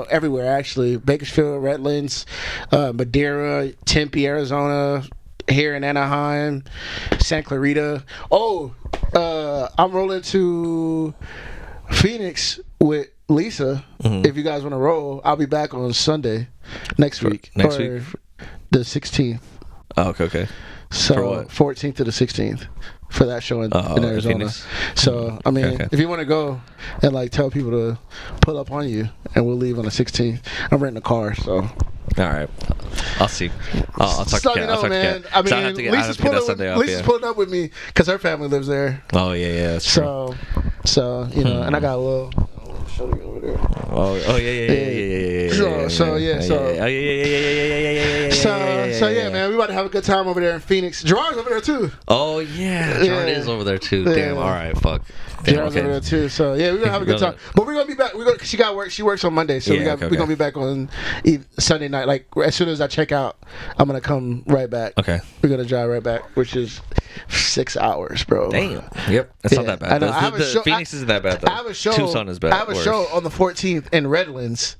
everywhere actually. Bakersfield, Redlands, Madeira, Tempe, Arizona. Here in Anaheim, Santa Clarita. I'm rolling to Phoenix with Lisa. If you guys want to roll, I'll be back on Sunday next week. Next week? The 16th. Oh, okay. So for what? 14th to the 16th for that show in Arizona. Phoenix. So I mean, if you want to go and like tell people to pull up on you, and we'll leave on the 16th. I'm renting a car, so. All right, I'll see. I'll talk to Kat. I mean, Lisa's pulling up with me because her family lives there. Oh yeah, that's true. So and I got a little shorty over there. Oh yeah. So yeah, man, we about to have a good time over there in Phoenix. Gerard's over there too. Oh yeah, Gerard is over there too. Damn. All right, fuck. Gerard's over there too. So yeah, we're gonna have a good time. But we're gonna be back. She got work. She works on Monday, so we're gonna be back on Sunday night. Like as soon as I check out, I'm gonna come right back. Okay. We're gonna drive right back, which is 6 hours, bro. Damn. Yep. It's not that bad. I know. I have a show. Phoenix isn't that bad though. I have a show. Tucson is bad. I have a show on the 14th in Redlands.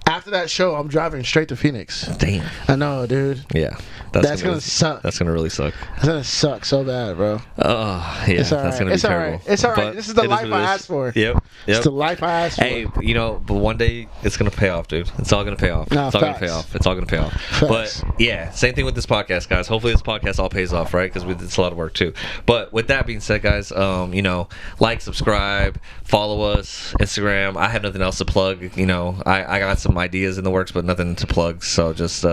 After that show, I'm driving straight to Phoenix. Damn. I know, dude. Yeah. That's gonna suck. That's gonna really suck. It's gonna suck so bad, bro. Oh, yeah. That's gonna be terrible. It's alright. This is the life I asked for. Yep. It's the life I asked for. Hey, but one day it's gonna pay off, dude. It's all gonna pay off. It's all gonna pay off. But yeah, same thing with this podcast, guys. Hopefully this podcast all pays off, right? Because it's a lot of work too. But with that being said, guys, like, subscribe, follow us, Instagram. I have nothing else to plug. I got some ideas in the works, but nothing to plug. So just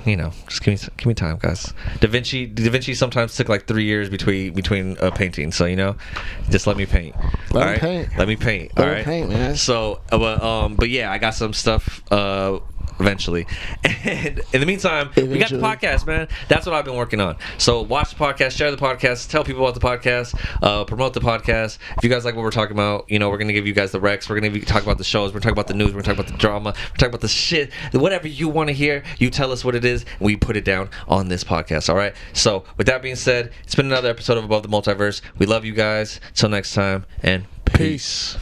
just give me time, guys. DriVinchi sometimes took like 3 years between painting. So just let me paint. Let me paint. All right. Paint, man. So, but yeah, I got some stuff. Eventually, and in the meantime, we got the podcast, man. That's what I've been working on. So watch the podcast, share the podcast, tell people about the podcast, promote the podcast. If you guys like what we're talking about, we're gonna give you guys the recs. We're gonna talk about the shows. We're gonna talk about the news. We're gonna talk about the drama. We're talking about the shit. Whatever you want to hear, you tell us what it is, and we put it down on this podcast. All right. So with that being said, it's been another episode of Above the Multiverse. We love you guys. Till next time, and peace.